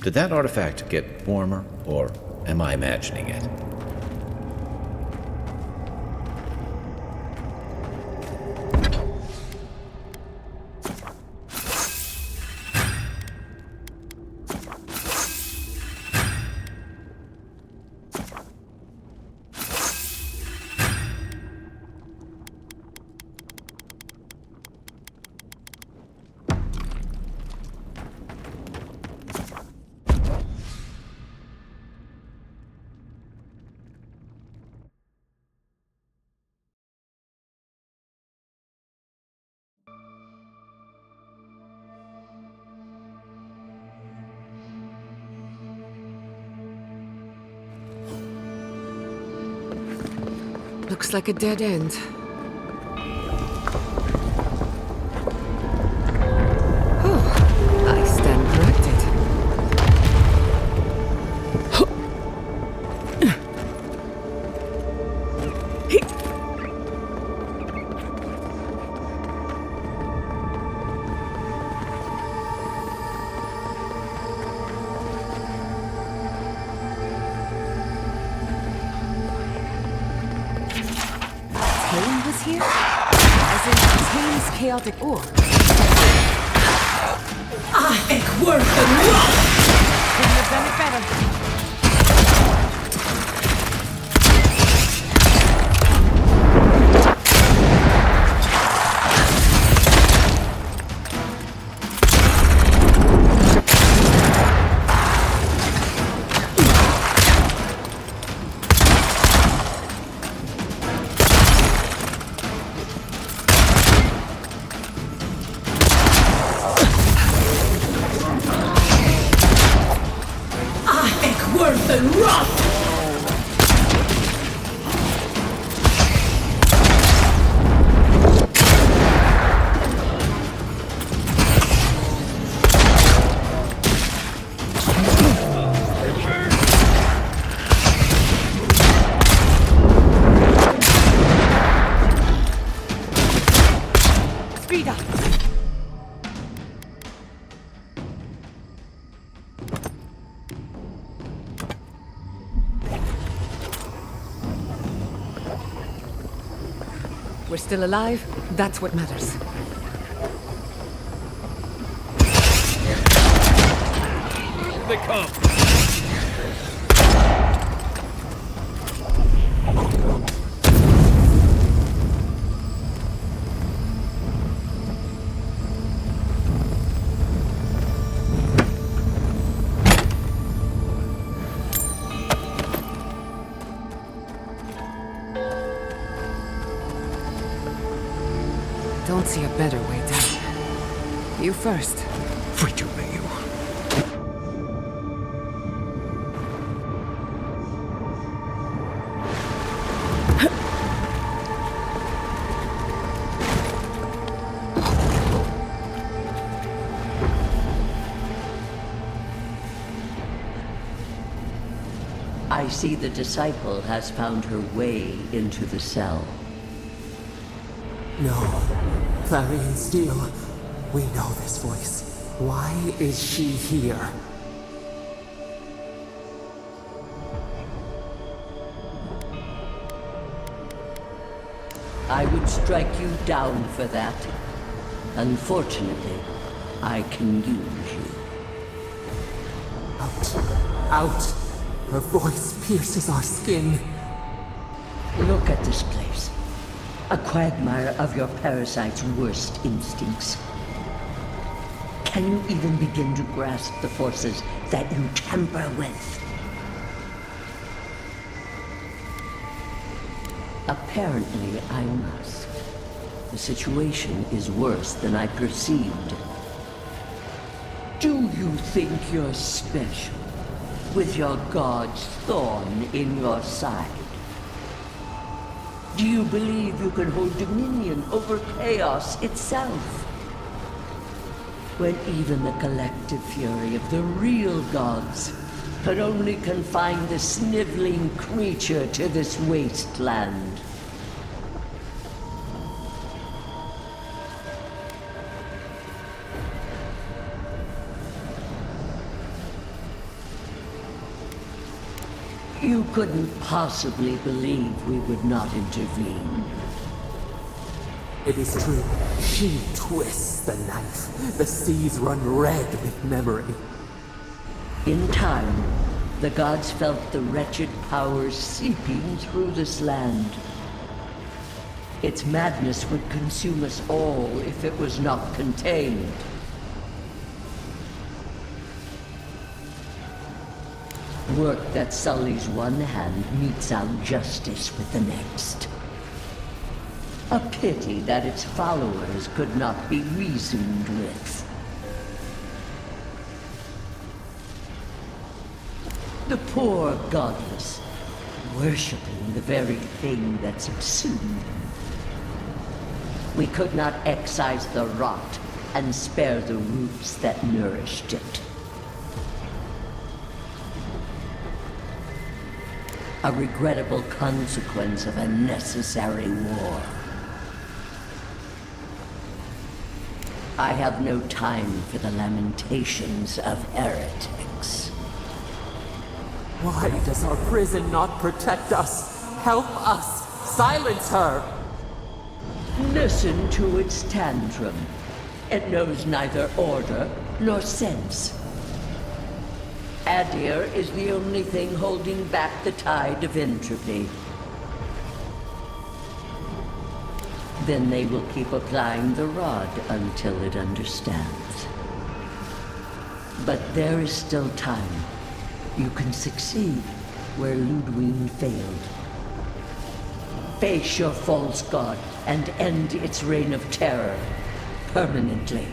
Did that artifact get warmer, or am I imagining it? Looks like a dead end. Oh, I stand corrected. Here? As in Tame's chaotic ore. It's worth the loss! Couldn't have done it better. We're still alive. That's what matters. Here they come! Don't see a better way down. You first. Free to me, you. I see the disciple has found her way into the cell. No. Clarion Steel. We know this voice. Why is she here? I would strike you down for that. Unfortunately, I can use you. Out. Out. Her voice pierces our skin. Look at this place. A quagmire of your parasite's worst instincts. Can you even begin to grasp the forces that you tamper with? Apparently, I must. The situation is worse than I perceived. Do you think you're special, with your god's thorn in your side? Do you believe you can hold dominion over chaos itself? When even the collective fury of the real gods could only confine the sniveling creature to this wasteland. You couldn't possibly believe we would not intervene. It is true. She twists the knife. The seas run red with memory. In time, the gods felt the wretched powers seeping through this land. Its madness would consume us all if it was not contained. Work that sullies one hand meets out justice with the next. A pity that its followers could not be reasoned with. The poor godless, worshipping the very thing that subsumed them. We could not excise the rot and spare the roots that nourished it. A regrettable consequence of a necessary war. I have no time for the lamentations of heretics. Why does our prison not protect us? Help us! Silence her! Listen to its tantrum. It knows neither order nor sense. Adir is the only thing holding back the tide of entropy. Then they will keep applying the rod until it understands. But there is still time. You can succeed where Ludwig failed. Face your false god and end its reign of terror permanently.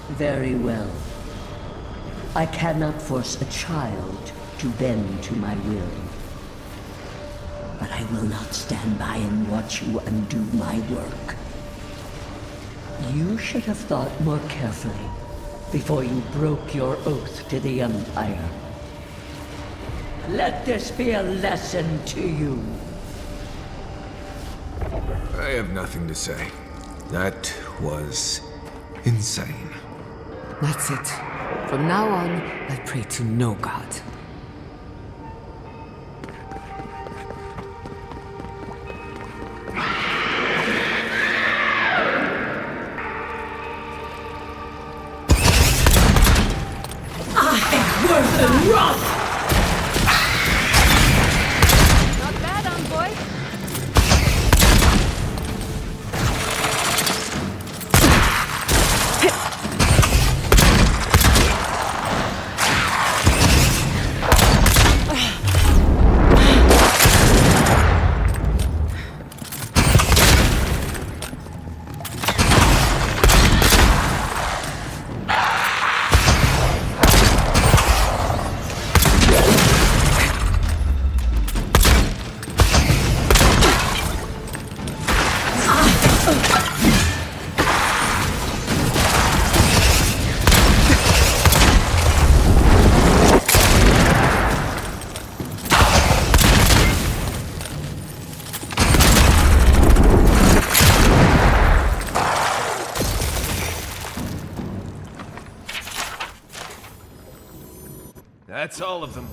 Very well. I cannot force a child to bend to my will. But I will not stand by and watch you undo my work. You should have thought more carefully before you broke your oath to the Empire. Let this be a lesson to you. I have nothing to say. That was insane. That's it. From now on, I pray to no god. Not bad, envoy. That's all of them.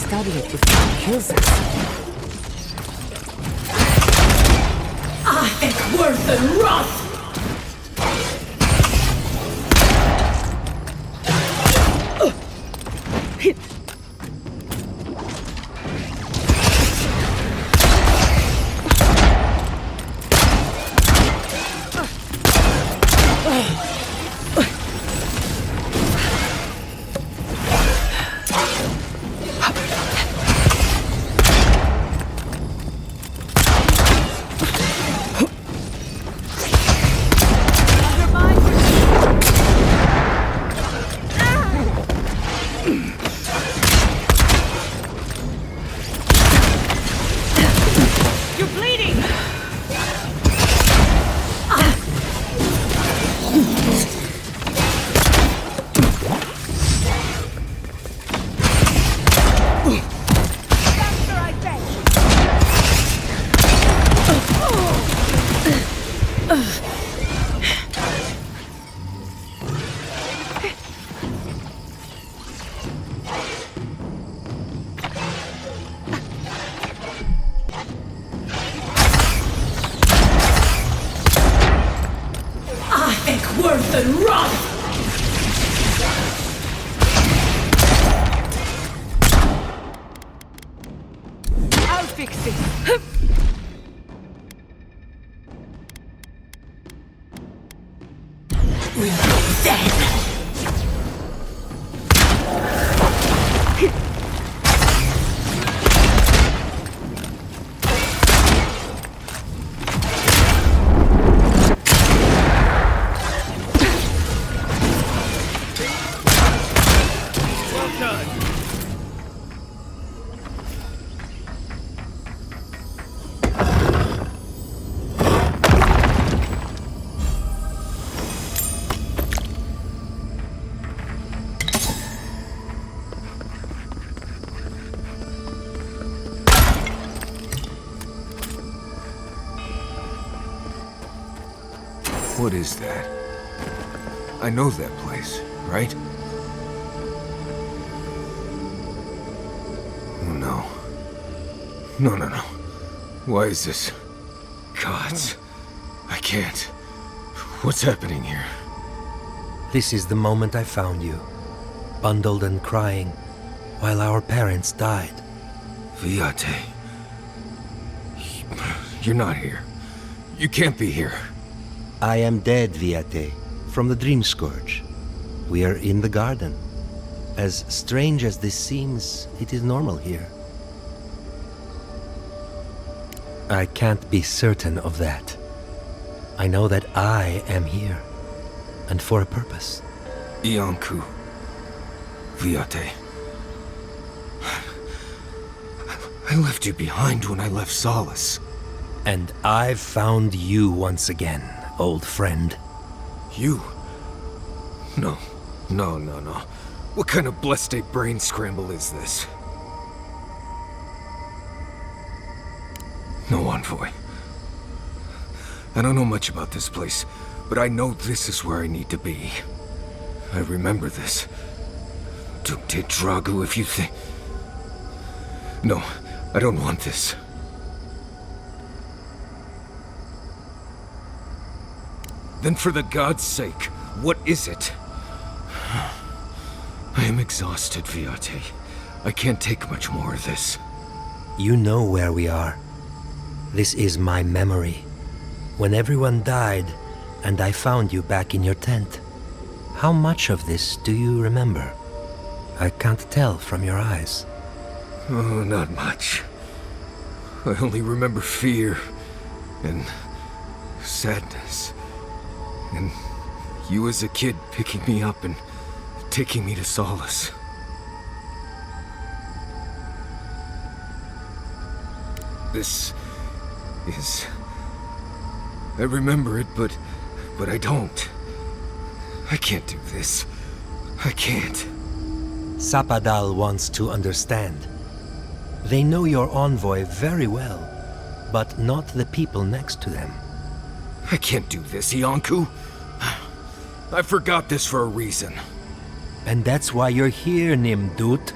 Study it before it kills us. It's worse than rot! fix this. What is that? I know that place, right? Oh no. No. Why is this? Gods. I can't. What's happening here? This is the moment I found you, bundled and crying, while our parents died. Viate. You're not here. You can't be here. I am dead, Viate, from the Dream Scourge. We are in the garden. As strange as this seems, it is normal here. I can't be certain of that. I know that I am here, and for a purpose. Iancu. Viate. I left you behind when I left Solace. And I've found you once again, old friend. You? No. What kind of blessed brain scramble is this? No, Envoy. I don't know much about this place, but I know this is where I need to be. I remember this. Duke de Dragu, if you think... No, I don't want this. Then for the gods' sake, what is it? I am exhausted, Viate. I can't take much more of this. You know where we are. This is my memory. When everyone died, and I found you back in your tent. How much of this do you remember? I can't tell from your eyes. Oh, not much. I only remember fear and sadness. And you as a kid picking me up and taking me to Solace. This is... I remember it, but I don't. I can't do this. I can't. Sapadal wants to understand. They know your envoy very well, but not the people next to them. I can't do this, Iancu. I forgot this for a reason. And that's why you're here, Nimdut.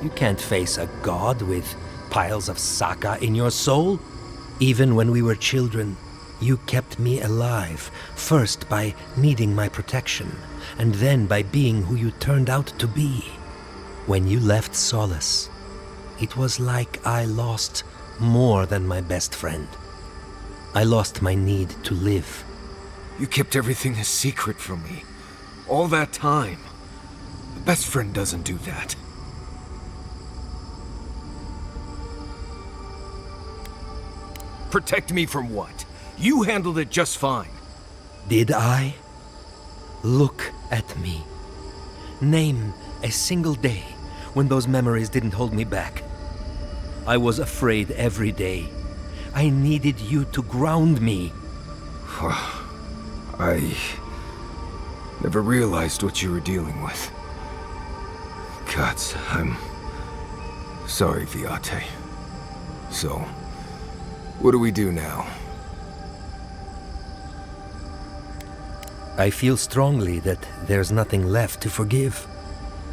You can't face a god with piles of Saka in your soul. Even when we were children, you kept me alive, first by needing my protection, and then by being who you turned out to be. When you left Solace, it was like I lost more than my best friend. I lost my need to live. You kept everything a secret from me. All that time. A best friend doesn't do that. Protect me from what? You handled it just fine. Did I? Look at me. Name a single day when those memories didn't hold me back. I was afraid every day. I needed you to ground me. I never realized what you were dealing with. Gods, I'm sorry, Viate. So, what do we do now? I feel strongly that there's nothing left to forgive.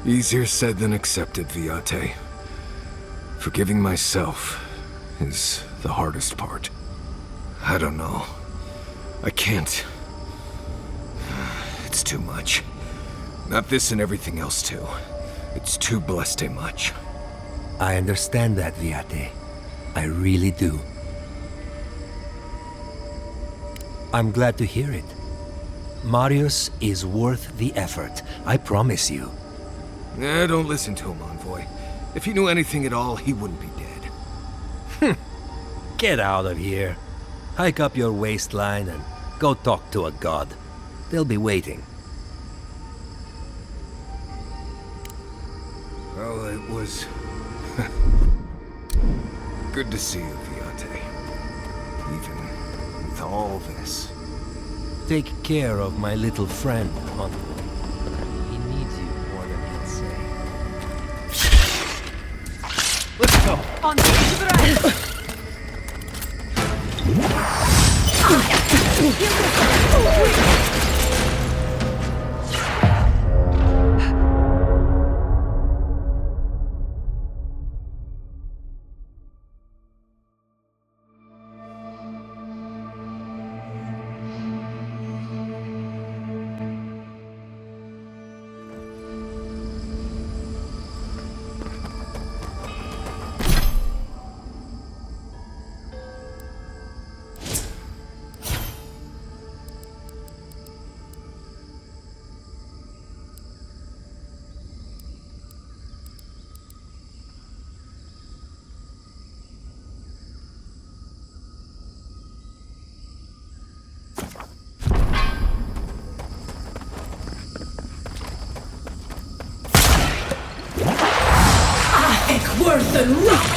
Easier said than accepted, Viate. Forgiving myself is the hardest part. I don't know. I can't. It's too much. Not this and everything else too. It's too blessed much. I understand that, Viate. I really do. I'm glad to hear it. Marius is worth the effort, I promise you. Don't listen to him, Envoy. If he knew anything at all, he wouldn't be dead. Get out of here. Hike up your waistline and go talk to a god. They'll be waiting. Well, it was... good to see you, Viate. Even with all this. Take care of my little friend, Envoy. He needs you more than he'll say. Let's go! Worth and rock!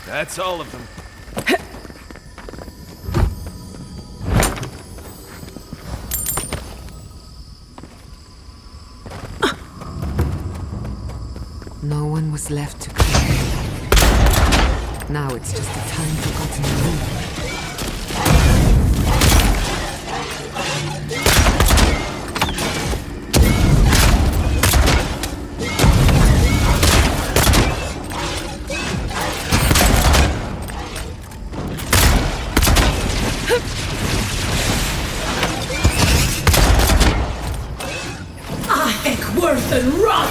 That's all of them. No one was left to clear. Now it's just a time-forgotten moment. Worth and rock!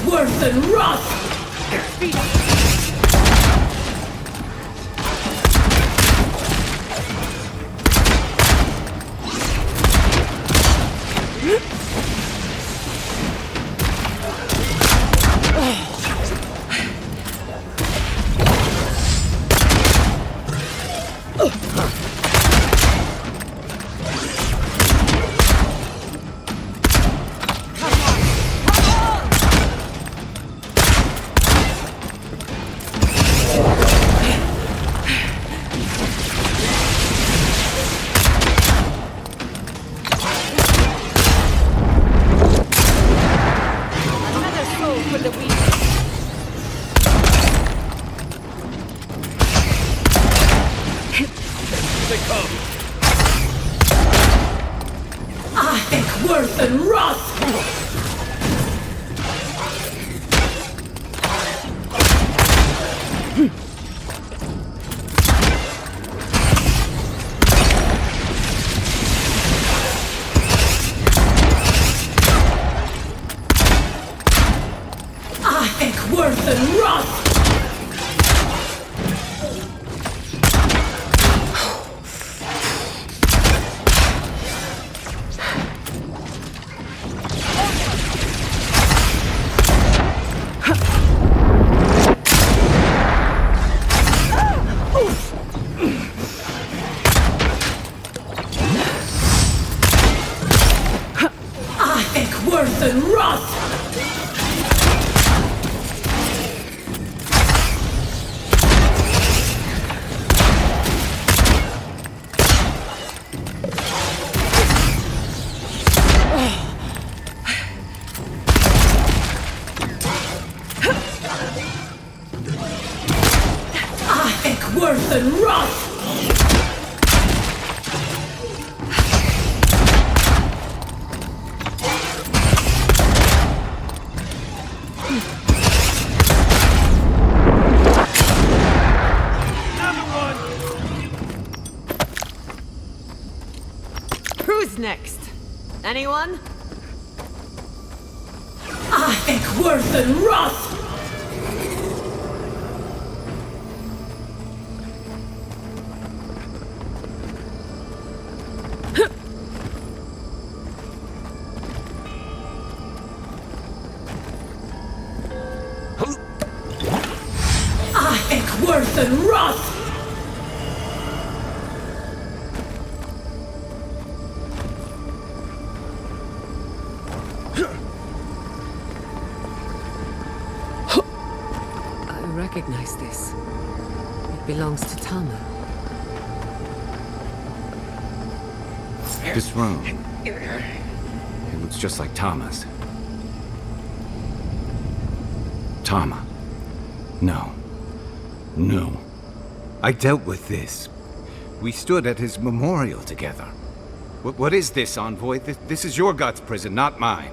Worth and rock! Worth and Roth! worse than rot! Who's next? Anyone? I think worse than rot! I think worse than rot! I recognize this. It belongs to Tama. This room. It looks just like Tama's. Tama. No. No. I dealt with this. We stood at his memorial together. What is this, Envoy? This is your God's prison, not mine.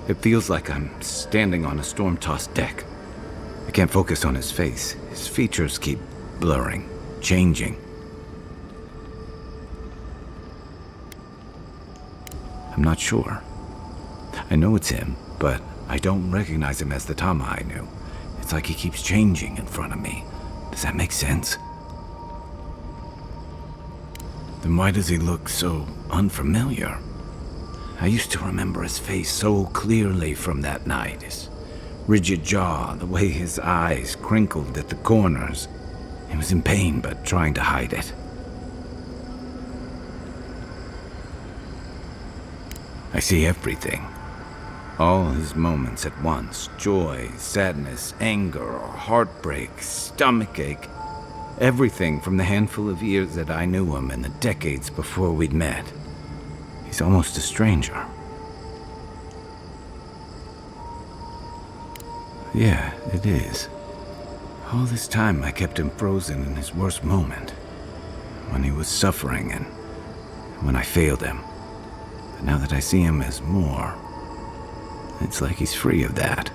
It feels like I'm standing on a storm-tossed deck. I can't focus on his face. His features keep blurring, changing. I'm not sure. I know it's him, but I don't recognize him as the Tama I knew. It's like he keeps changing in front of me. Does that make sense? Then why does he look so unfamiliar? I used to remember his face so clearly from that night. His rigid jaw, the way his eyes crinkled at the corners. He was in pain, but trying to hide it. I see everything. All his moments at once. Joy, sadness, anger, heartbreak, stomachache. Everything from the handful of years that I knew him and the decades before we'd met. He's almost a stranger. Yeah, it is. All this time I kept him frozen in his worst moment. When he was suffering and when I failed him. But now that I see him as more, it's like he's free of that.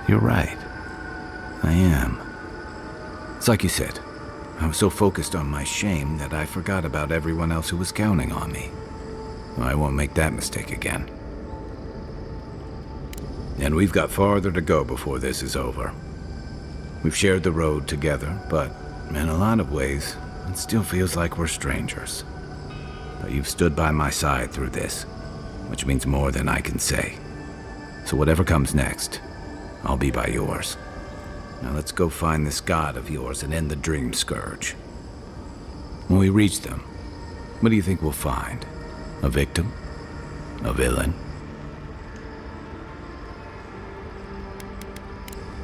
You're right. I am. It's like you said. I was so focused on my shame that I forgot about everyone else who was counting on me. I won't make that mistake again. And we've got farther to go before this is over. We've shared the road together, but in a lot of ways, it still feels like we're strangers. But you've stood by my side through this, which means more than I can say. So whatever comes next, I'll be by yours. Now let's go find this god of yours and end the dream scourge. When we reach them, what do you think we'll find? A victim? A villain?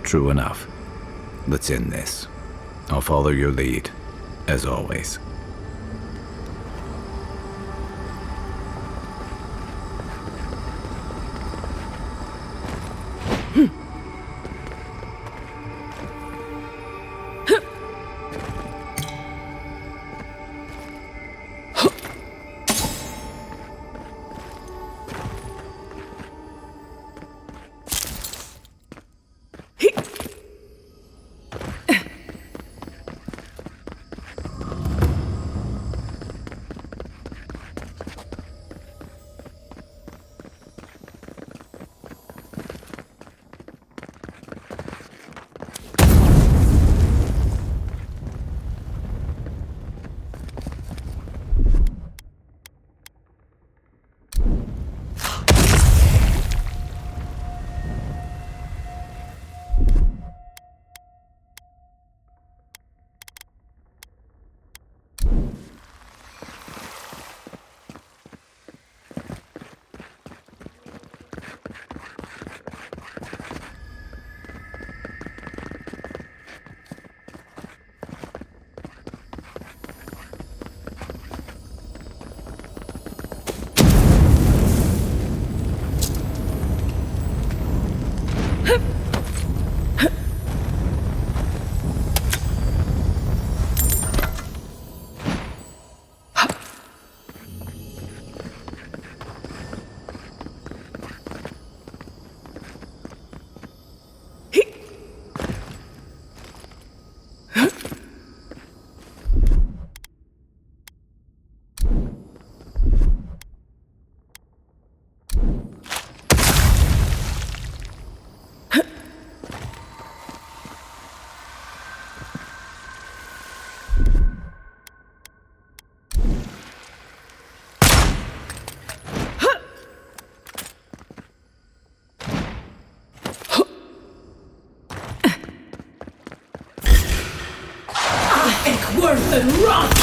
True enough. Let's end this. I'll follow your lead, as always. Worth and rot!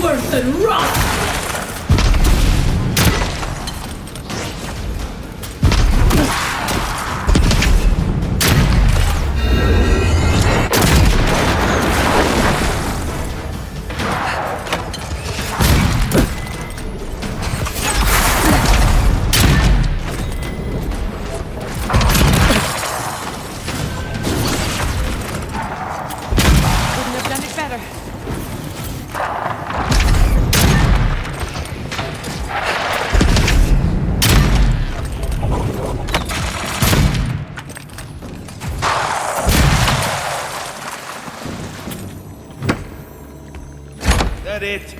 Worth and rot! Couldn't have done it better. That it?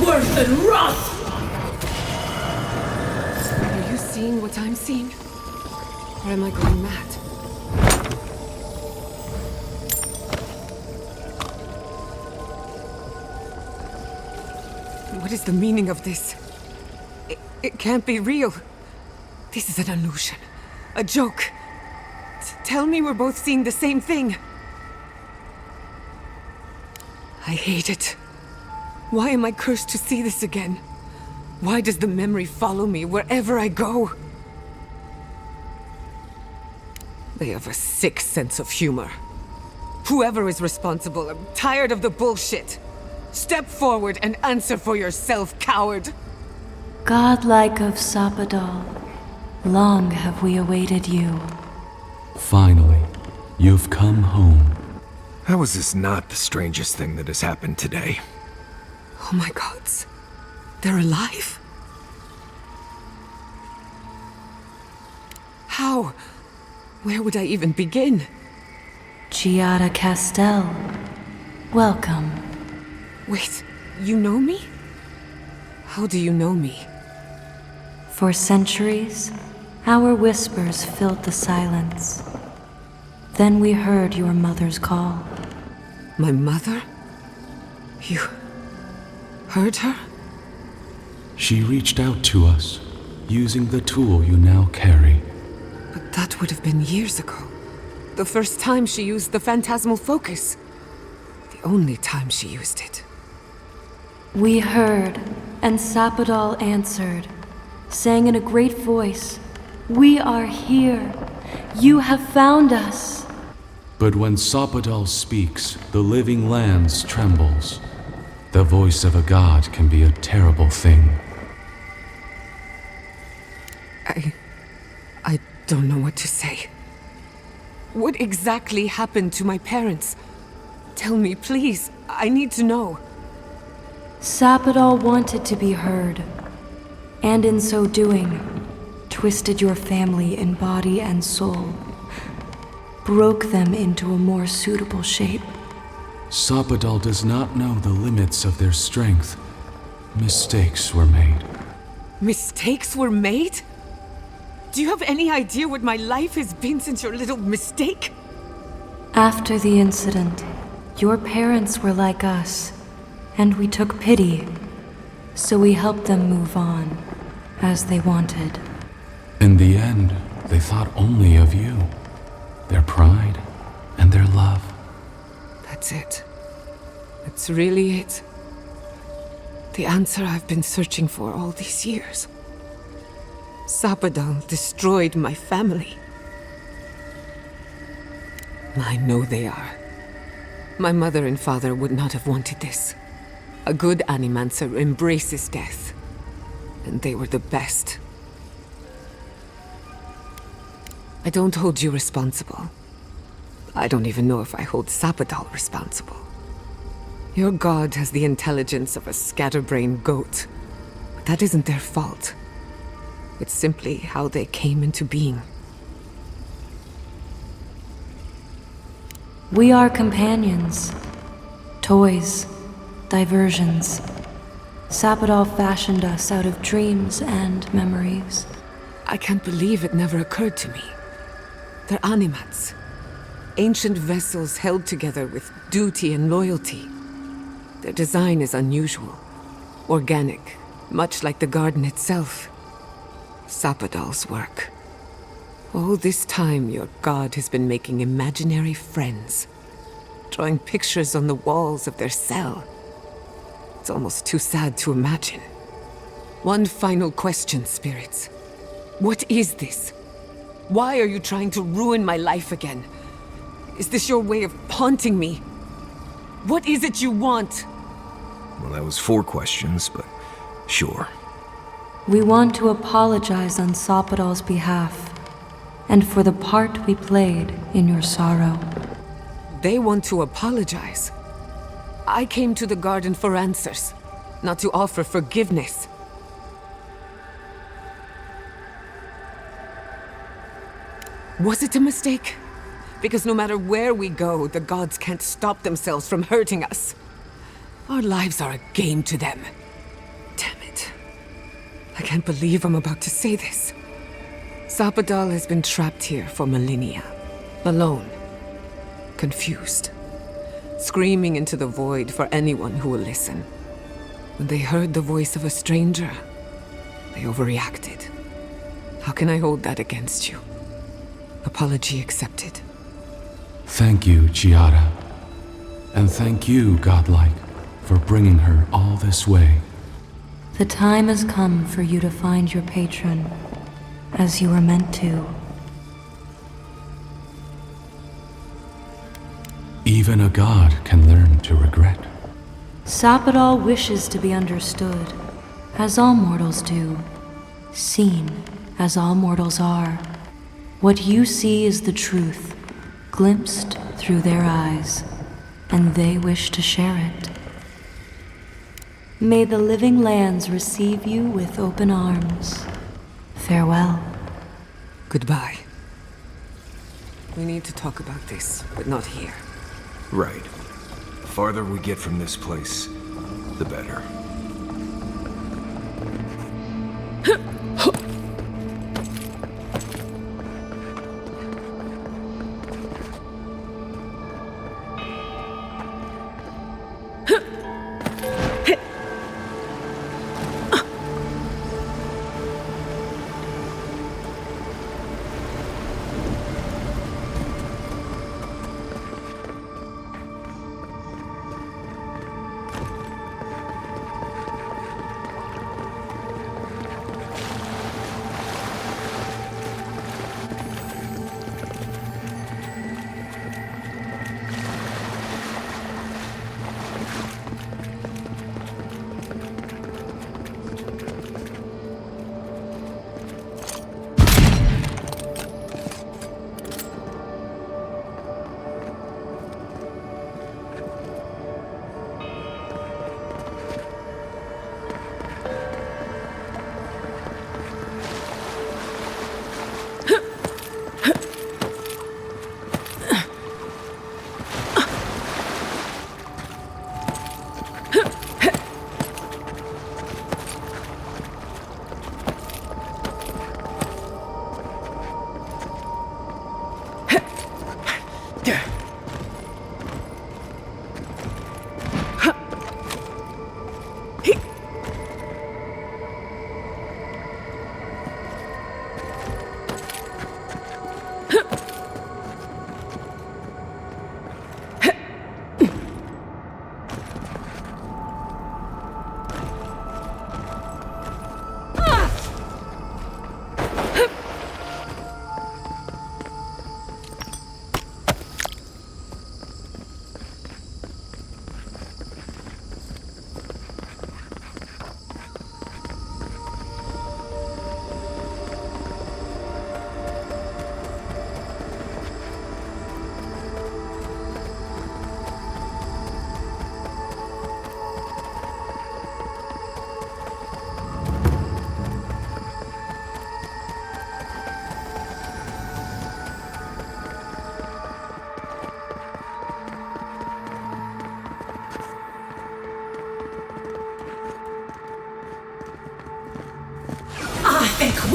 Worth and rot! Are you seeing what I'm seeing? Or am I going mad? What is the meaning of this? It can't be real. This is an illusion. A joke. Tell me we're both seeing the same thing. I hate it. Why am I cursed to see this again? Why does the memory follow me wherever I go? They have a sick sense of humor. Whoever is responsible, I'm tired of the bullshit. Step forward and answer for yourself, coward! Godlike of Sapadal, long have we awaited you. Finally, you've come home. How is this not the strangest thing that has happened today? Oh my gods. They're alive? How? Where would I even begin? Giada Castel, Welcome. Wait, you know me? How do you know me? For centuries, our whispers filled the silence. Then we heard your mother's call. My mother? You heard her? She reached out to us, using the tool you now carry. But that would have been years ago. The first time she used the phantasmal focus. The only time she used it. We heard, and Sapadal answered, saying in a great voice, "We are here. You have found us." But when Sapadal speaks, the living lands trembles. The voice of a god can be a terrible thing. I don't know what to say. What exactly happened to my parents? Tell me, please. I need to know. Sapadal wanted to be heard, and in so doing, twisted your family in body and soul, broke them into a more suitable shape. Sapadal does not know the limits of their strength. Mistakes were made. Mistakes were made? Do you have any idea what my life has been since your little mistake? After the incident, your parents were like us, and we took pity, so we helped them move on, as they wanted. In the end, they thought only of you, their pride, and their love. That's it. That's really it. The answer I've been searching for all these years. Sapadal destroyed my family. I know they are. My mother and father would not have wanted this. A good animancer embraces death. And they were the best. I don't hold you responsible. I don't even know if I hold Sapadal responsible. Your god has the intelligence of a scatterbrained goat. But that isn't their fault. It's simply how they came into being. We are companions, toys, diversions. Sapadal fashioned us out of dreams and memories. I can't believe it never occurred to me. They're animats. Ancient vessels held together with duty and loyalty. Their design is unusual, organic, much like the garden itself. Sapadal's work. All this time, your god has been making imaginary friends, drawing pictures on the walls of their cell. It's almost too sad to imagine. One final question, spirits. What is this? Why are you trying to ruin my life again? Is this your way of haunting me? What is it you want? Well, that was 4 questions, but sure. We want to apologize on Sapadal's behalf, and for the part we played in your sorrow. They want to apologize. I came to the garden for answers, not to offer forgiveness. Was it a mistake? Because no matter where we go, the gods can't stop themselves from hurting us. Our lives are a game to them. Damn it. I can't believe I'm about to say this. Sapadal has been trapped here for millennia. Alone. Confused. Screaming into the void for anyone who will listen. When they heard the voice of a stranger, they overreacted. How can I hold that against you? Apology accepted. Thank you, Chiara. And thank you, Godlike, for bringing her all this way. The time has come for you to find your patron, as you were meant to. Even a god can learn to regret. Sapadal wishes to be understood, as all mortals do. Seen, as all mortals are. What you see is the truth, glimpsed through their eyes, and they wish to share it. May the living lands receive you with open arms. Farewell. Goodbye. We need to talk about this, but not here. Right. farther we get from this place, the better.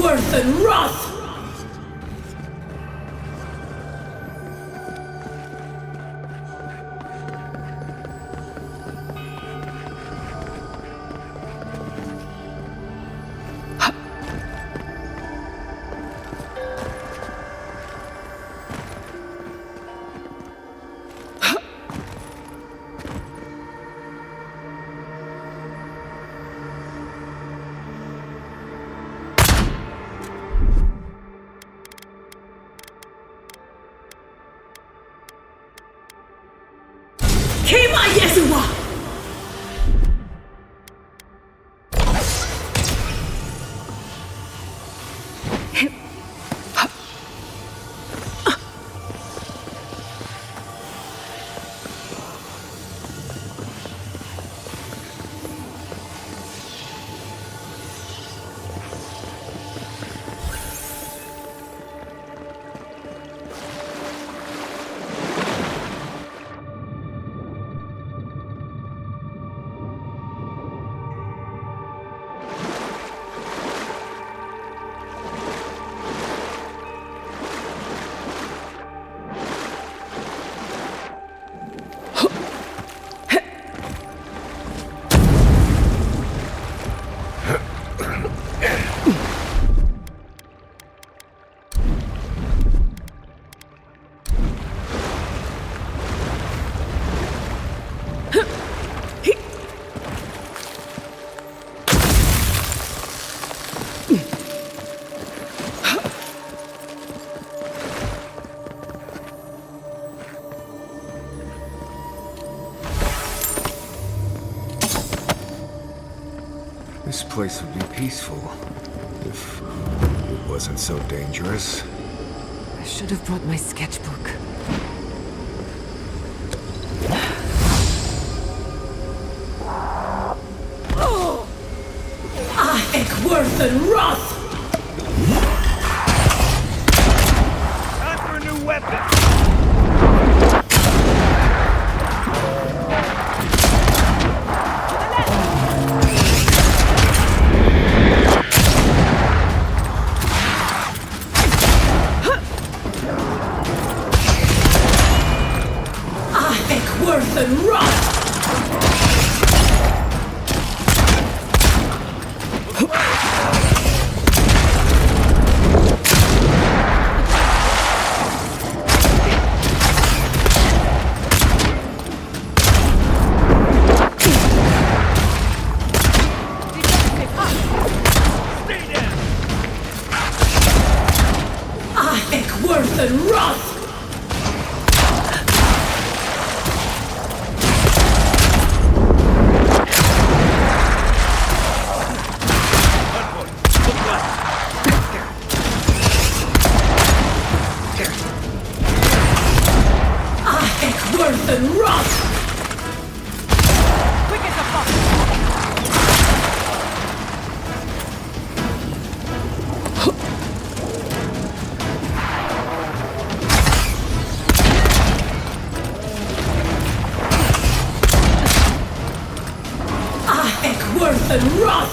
Worth and wrath! Kema Yeshua! This place would be peaceful if it wasn't so dangerous. I should have brought my sketchbook. Worth and wrath! Time for a new weapon! and rot! Worth and rot! Worth and rot! Quick as a fox! Worth and rot!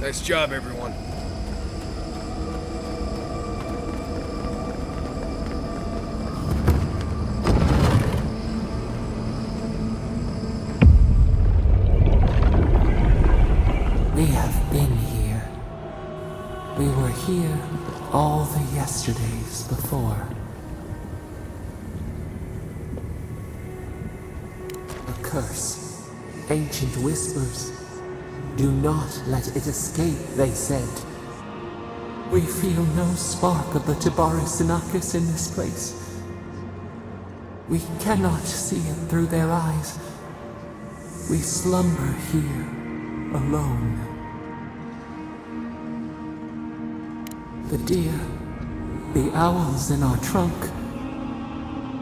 Nice job, everyone. We have been here. We were here all the yesterdays before. A curse. Ancient whispers. Do not let it escape, they said. We feel no spark of the Tibaris Inachus in this place. We cannot see it through their eyes. We slumber here, alone. The deer, the owls in our trunk,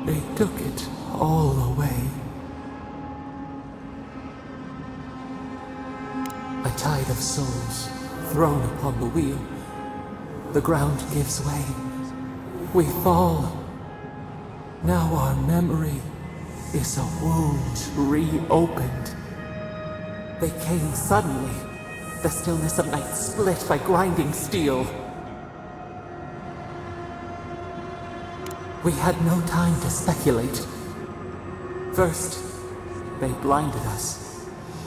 they took it all away. A tide of souls thrown upon the wheel. The ground gives way. We fall. Now our memory is a wound reopened. They came suddenly. The stillness of night split by grinding steel. We had no time to speculate. First, they blinded us.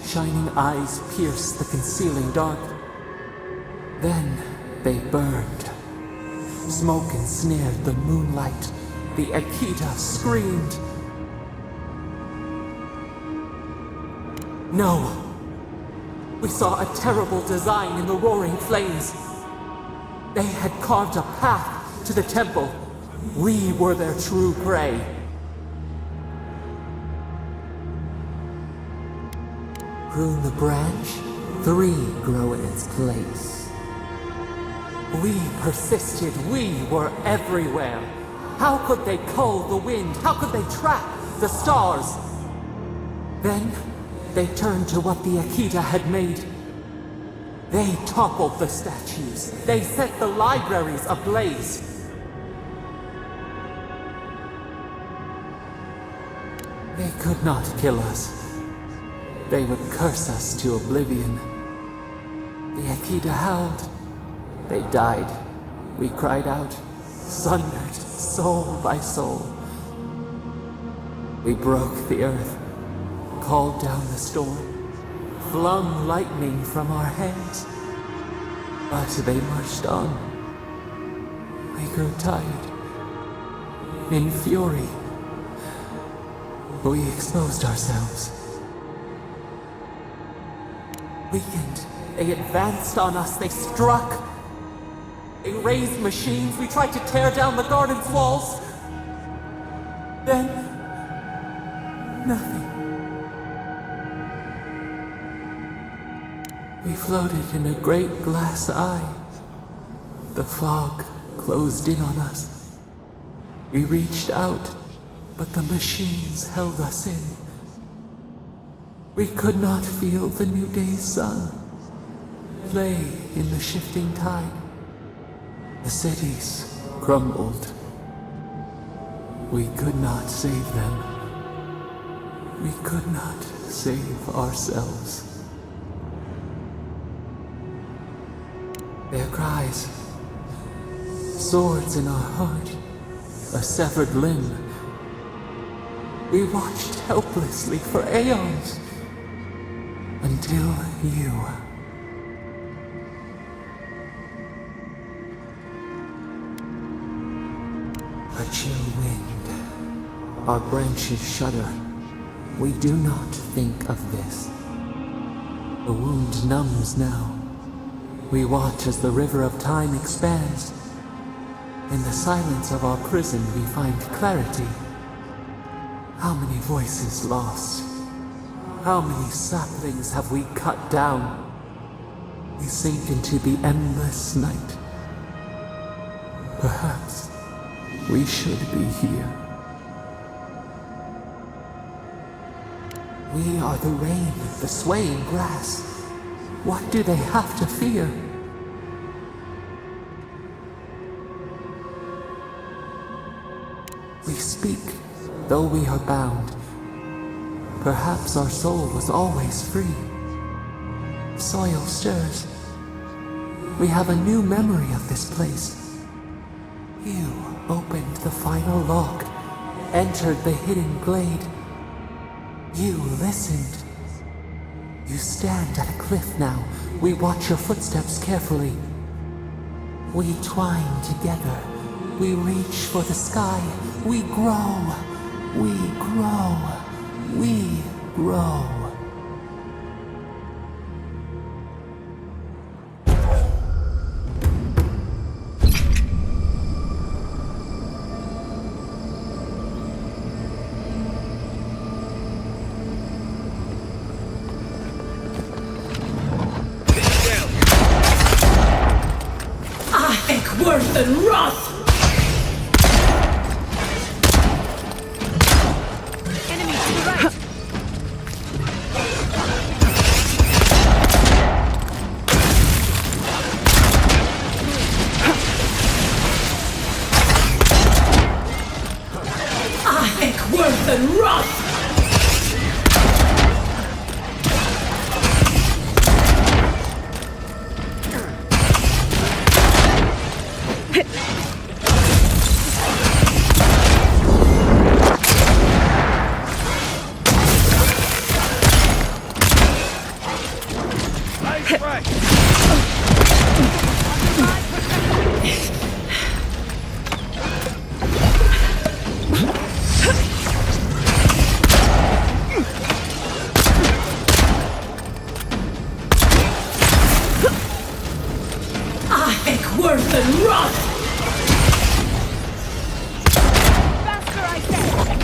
Shining eyes pierced the concealing dark. Then they burned. Smoke ensnared the moonlight. The Akita screamed. No! We saw a terrible design in the roaring flames. They had carved a path to the temple. We were their true prey. Prune the branch, 3 grow in its place. We persisted, we were everywhere. How could they cull the wind? How could they trap the stars? Then, they turned to what the Akita had made. They toppled the statues. They set the libraries ablaze. They could not kill us. They would curse us to oblivion. The Akita howled. They died. We cried out, sundered, soul by soul. We broke the earth, called down the storm, flung lightning from our hands. But they marched on. We grew tired. In fury, we exposed ourselves. Weakened, they advanced on us, they struck. They raised machines, we tried to tear down the garden's walls. Then, nothing. We floated in a great glass eye. The fog closed in on us. We reached out, but the machines held us in. We could not feel the new day's sun. Lay in the shifting tide. The cities crumbled. We could not save them. We could not save ourselves. Their cries, swords in our heart, a severed limb. We watched helplessly for aeons, until you. A chill wind, our branches shudder. We do not think of this. The wound numbs now. We watch as the river of time expands. In the silence of our prison we find clarity. How many voices lost? How many saplings have we cut down? We sink into the endless night. Perhaps we should be here. We are the rain, the swaying grass. What do they have to fear? We speak, though we are bound. Perhaps our soul was always free. Soil stirs. We have a new memory of this place. You opened the final lock, entered the hidden glade. You listened. You stand at a cliff now. We watch your footsteps carefully. We twine together. We reach for the sky. We grow. We grow. We grow. Worth and wrath! Enemy to the right! Worth and wrath! Worth and wrath! Faster, I said!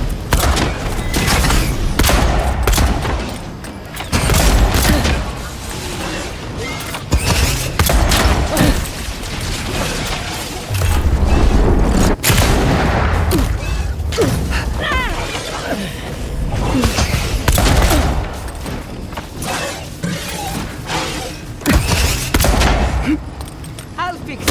I'll fix it.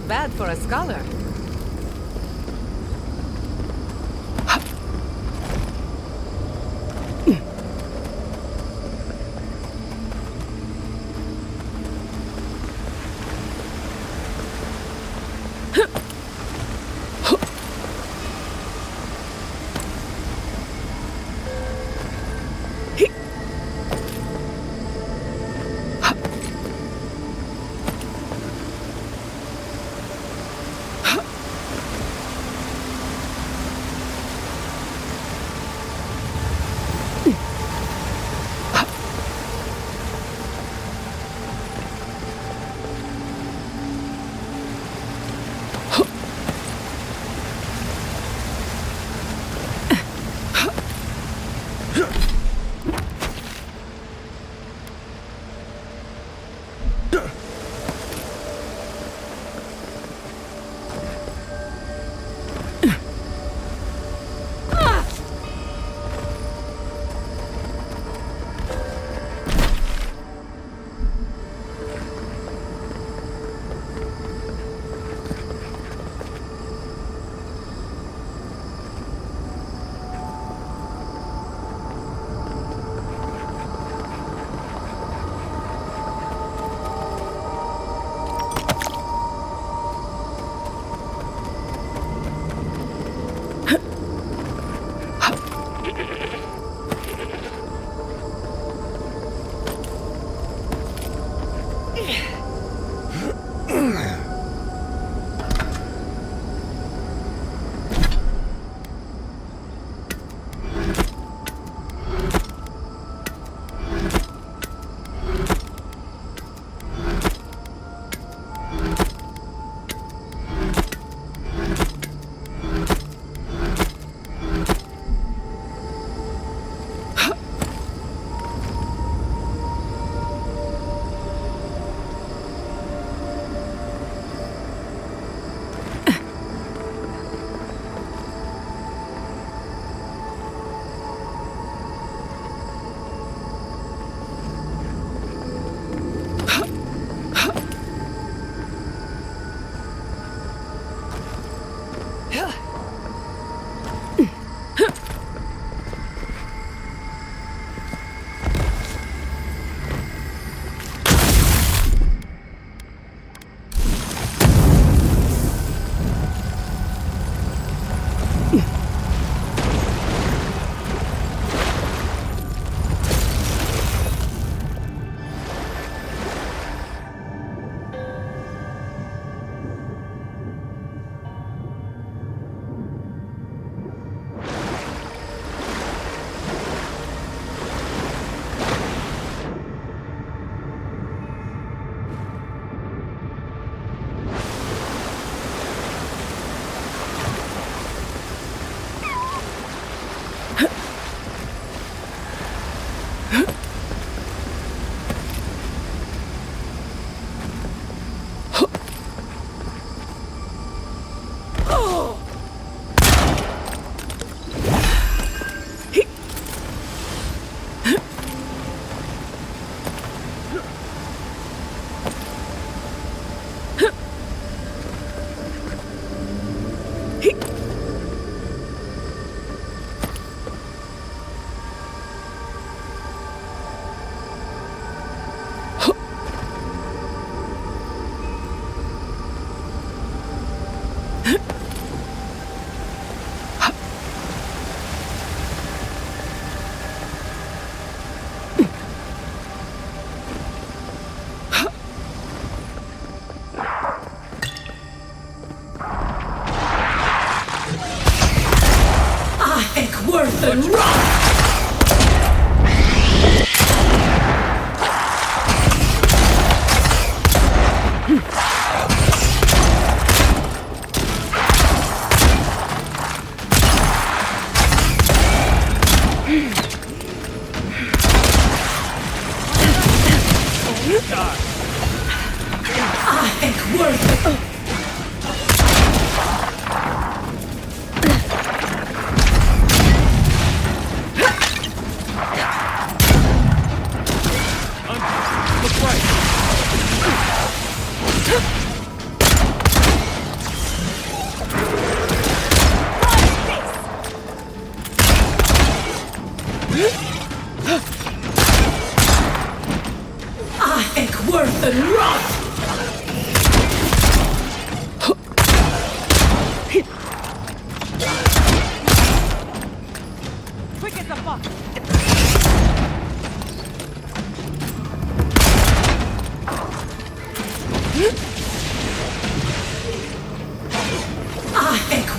not bad for a scholar.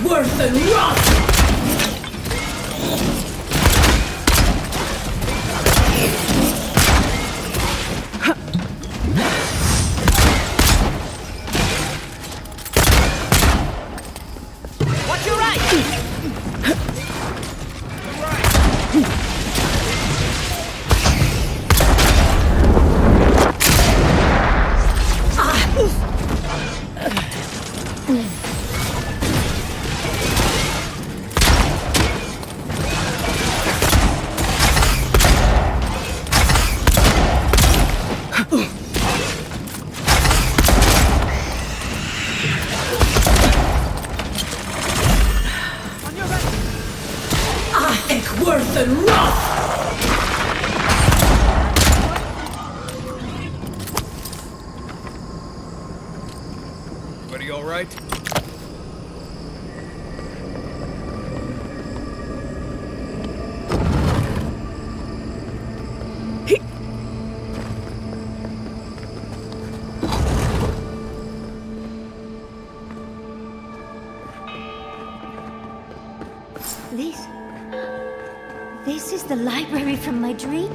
Worth and rot! Worth and rot! Everybody all right? This is the library from my dream?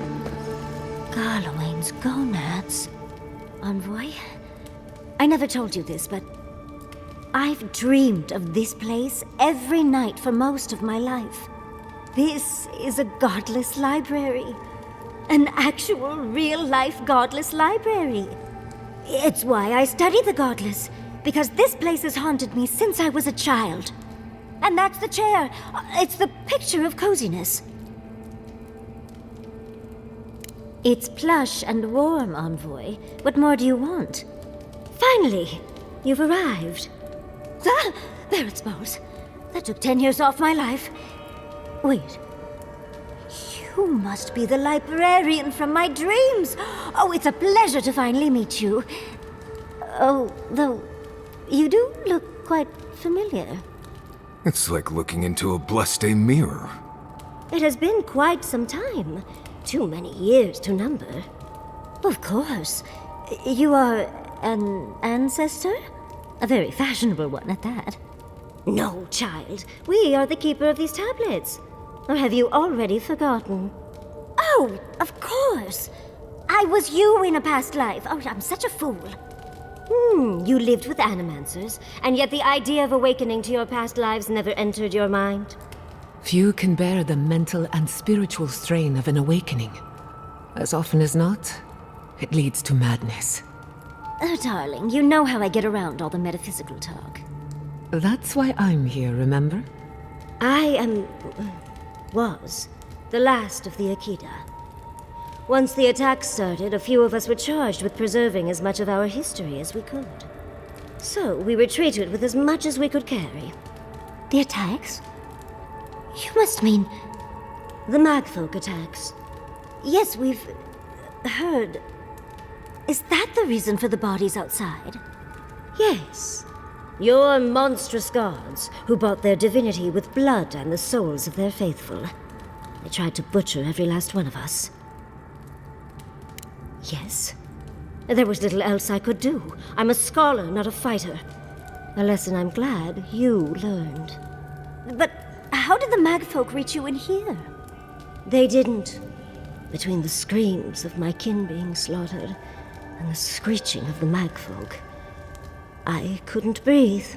Garlowain's gonads. Envoy? I never told you this, but I've dreamed of this place every night for most of my life. This is a godless library. An actual, real-life godless library. It's why I study the godless, because this place has haunted me since I was a child. And that's the chair. It's the picture of coziness. It's plush and warm, Envoy. What more do you want? Finally, you've arrived. Ah, there it smells. That took 10 years off my life. Wait. You must be the librarian from my dreams. Oh, it's a pleasure to finally meet you. Oh, though, you do look quite familiar. It's like looking into a blood-stained mirror. It has been quite some time. Too many years to number. Of course. You are an ancestor? A very fashionable one at that. No, child. We are the keeper of these tablets. Or have you already forgotten? Oh, of course. I was you in a past life. Oh, I'm such a fool. You lived with animancers, and yet the idea of awakening to your past lives never entered your mind. Few can bear the mental and spiritual strain of an awakening. As often as not, it leads to madness. Oh, darling, you know how I get around all the metaphysical talk. That's why I'm here, remember? I was the last of the Akita. Once the attack started, a few of us were charged with preserving as much of our history as we could. So we retreated with as much as we could carry. The attacks? You must mean the Magfolk attacks. Yes, we've heard. Is that the reason for the bodies outside? Yes. Your monstrous gods, who bought their divinity with blood and the souls of their faithful. They tried to butcher every last one of us. Yes. There was little else I could do. I'm a scholar, not a fighter. A lesson I'm glad you learned. But how did the Magfolk reach you in here? They didn't. Between the screams of my kin being slaughtered and the screeching of the Magfolk, I couldn't breathe.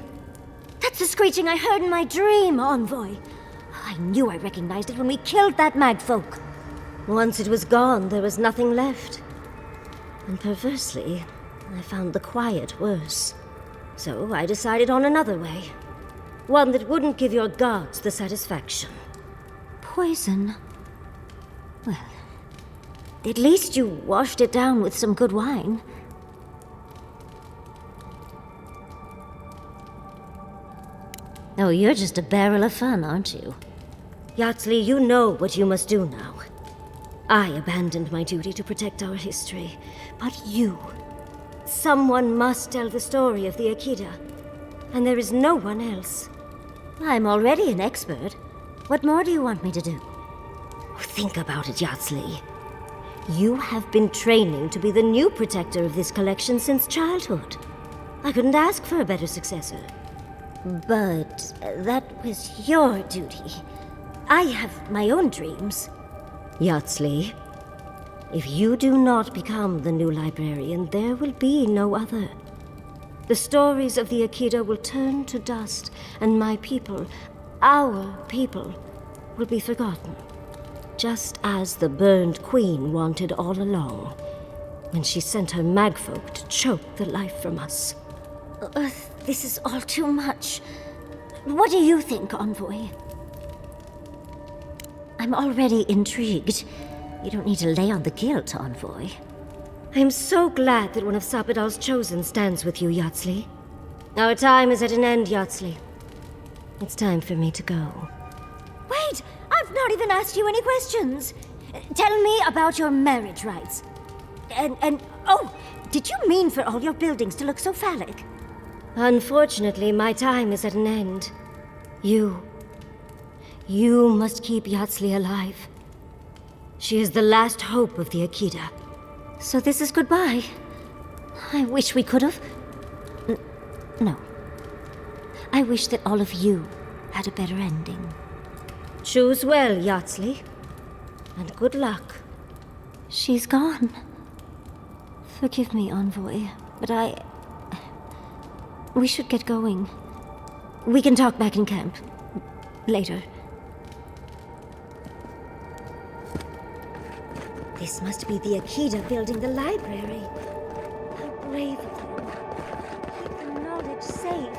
That's the screeching I heard in my dream, Envoy. I knew I recognized it when we killed that Magfolk. Once it was gone, there was nothing left. And perversely, I found the quiet worse. So I decided on another way. One that wouldn't give your gods the satisfaction. Poison? Well, at least you washed it down with some good wine. Oh, you're just a barrel of fun, aren't you? Yatsley, you know what you must do now. I abandoned my duty to protect our history, but you... Someone must tell the story of the Akita, and there is no one else. I'm already an expert. What more do you want me to do? Think about it, Yardsley. You have been training to be the new protector of this collection since childhood. I couldn't ask for a better successor. But that was your duty. I have my own dreams. Yardsley, if you do not become the new librarian, there will be no other. The stories of the Akita will turn to dust, and my people, our people, will be forgotten. Just as the burned queen wanted all along, when she sent her magfolk to choke the life from us. This is all too much. What do you think, Envoy? I'm already intrigued. You don't need to lay on the guilt, Envoy. I'm so glad that one of Sapadal's chosen stands with you, Yardsley. Our time is at an end, Yardsley. It's time for me to go. Wait! I've not even asked you any questions. Tell me about your marriage rights. Oh, did you mean for all your buildings to look so phallic? Unfortunately, my time is at an end. You must keep Yardsley alive. She is the last hope of the Akita. So this is goodbye. I wish we could have... No. I wish that all of you had a better ending. Choose well, Yardsley. And good luck. She's gone. Forgive me, Envoy, but we should get going. We can talk back in camp. Later. This must be the Akita building the library. How brave of them. Keep the knowledge safe.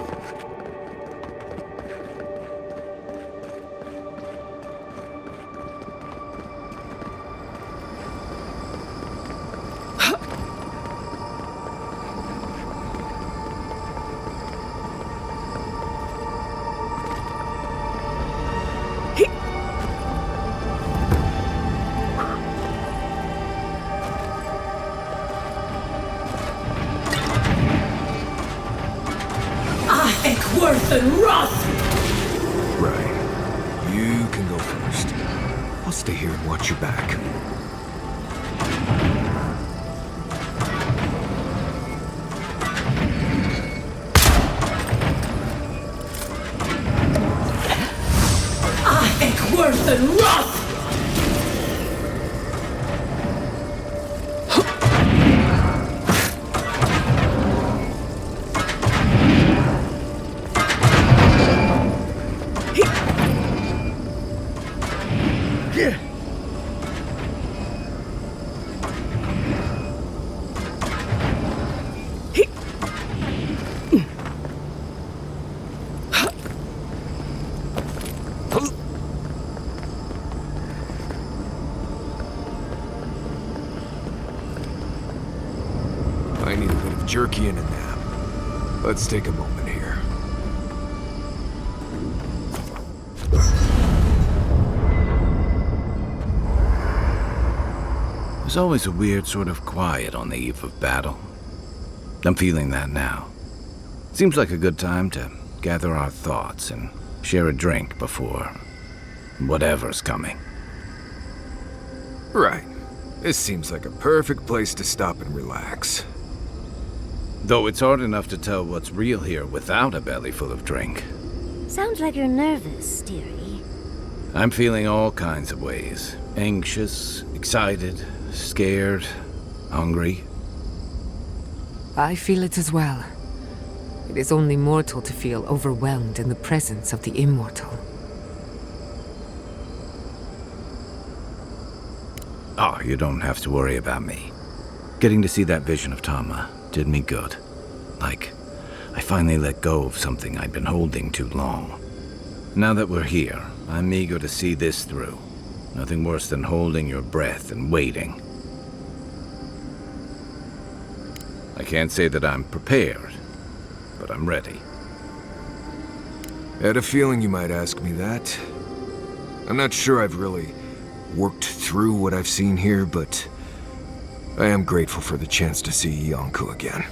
Right. You can go first. I'll stay here and watch your back. Worse than rough! I need a bit of jerky and a nap. Let's take a moment here. There's always a weird sort of quiet on the eve of battle. I'm feeling that now. Seems like a good time to gather our thoughts and share a drink before whatever's coming. Right. This seems like a perfect place to stop and relax. Though it's hard enough to tell what's real here without a belly full of drink. Sounds like you're nervous, dearie. I'm feeling all kinds of ways. Anxious, excited, scared, hungry. I feel it as well. It is only mortal to feel overwhelmed in the presence of the immortal. Oh, you don't have to worry about me. Getting to see that vision of Tama did me good. Like, I finally let go of something I'd been holding too long. Now that we're here, I'm eager to see this through. Nothing worse than holding your breath and waiting. I can't say that I'm prepared, but I'm ready. Had a feeling you might ask me that. I'm not sure I've really worked through what I've seen here, but I am grateful for the chance to see Yonku again.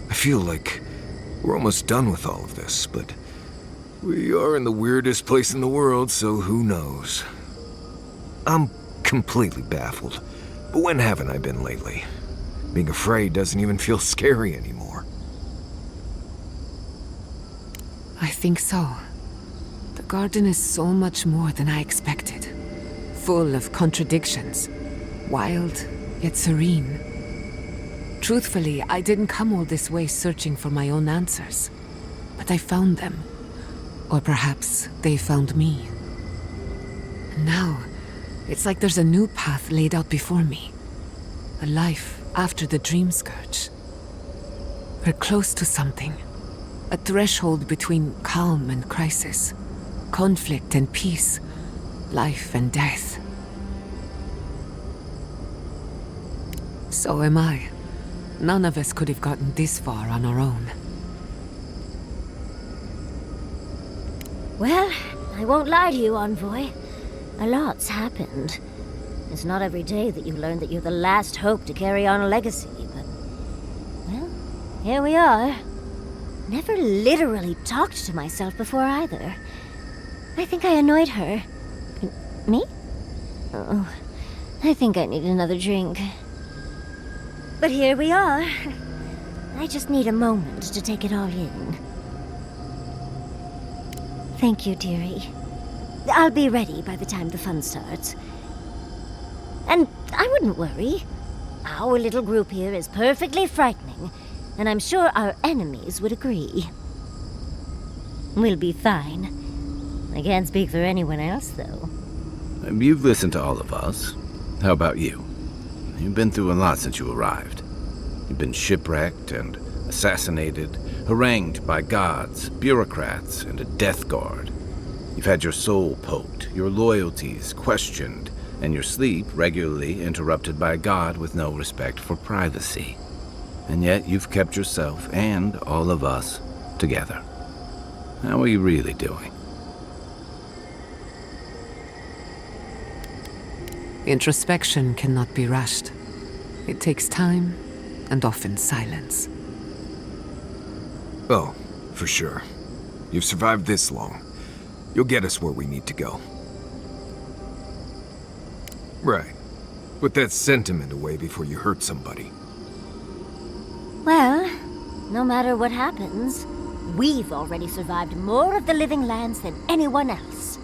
I feel like we're almost done with all of this, but we are in the weirdest place in the world, so who knows? I'm completely baffled. But when haven't I been lately? Being afraid doesn't even feel scary anymore. I think so. The garden is so much more than I expected. Full of contradictions. Wild, yet serene. Truthfully, I didn't come all this way searching for my own answers. But I found them. Or perhaps they found me. And now, it's like there's a new path laid out before me. A life after the dream scourge. We're close to something. A threshold between calm and crisis. Conflict and peace. Life and death. So am I. None of us could have gotten this far on our own. Well, I won't lie to you, Envoy. A lot's happened. It's not every day that you learn that you're the last hope to carry on a legacy, but... well, here we are. Never literally talked to myself before either. I think I annoyed her. Me? Oh, I think I need another drink. But here we are. I just need a moment to take it all in. Thank you, dearie. I'll be ready by the time the fun starts. And I wouldn't worry. Our little group here is perfectly frightening, and I'm sure our enemies would agree. We'll be fine. I can't speak for anyone else, though. You've listened to all of us. How about you? You've been through a lot since you arrived. You've been shipwrecked and assassinated, harangued by gods, bureaucrats, and a death guard. You've had your soul poked, your loyalties questioned, and your sleep regularly interrupted by a god with no respect for privacy. And yet you've kept yourself and all of us together. How are you really doing? Introspection cannot be rushed. It takes time, and often silence. Oh, for sure. You've survived this long. You'll get us where we need to go. Right. Put that sentiment away before you hurt somebody. Well, no matter what happens, we've already survived more of the living lands than anyone else.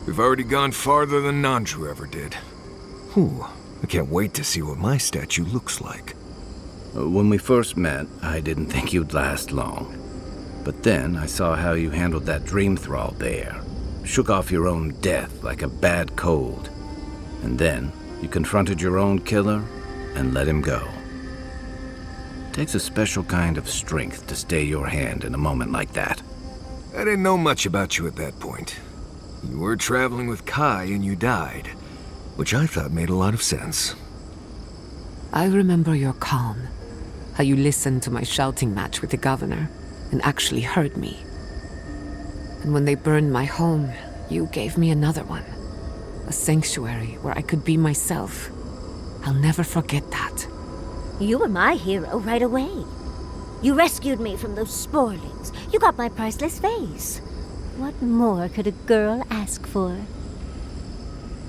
We've already gone farther than Nandru ever did. Whew. I can't wait to see what my statue looks like. When we first met, I didn't think you'd last long. But then I saw how you handled that dream thrall there. Shook off your own death like a bad cold. And then you confronted your own killer and let him go. It takes a special kind of strength to stay your hand in a moment like that. I didn't know much about you at that point. You were traveling with Kai and you died, which I thought made a lot of sense. I remember your calm. How you listened to my shouting match with the governor and actually heard me. And when they burned my home, you gave me another one. A sanctuary where I could be myself. I'll never forget that. You were my hero right away. You rescued me from those sporelings. You got my priceless vase. What more could a girl ask for?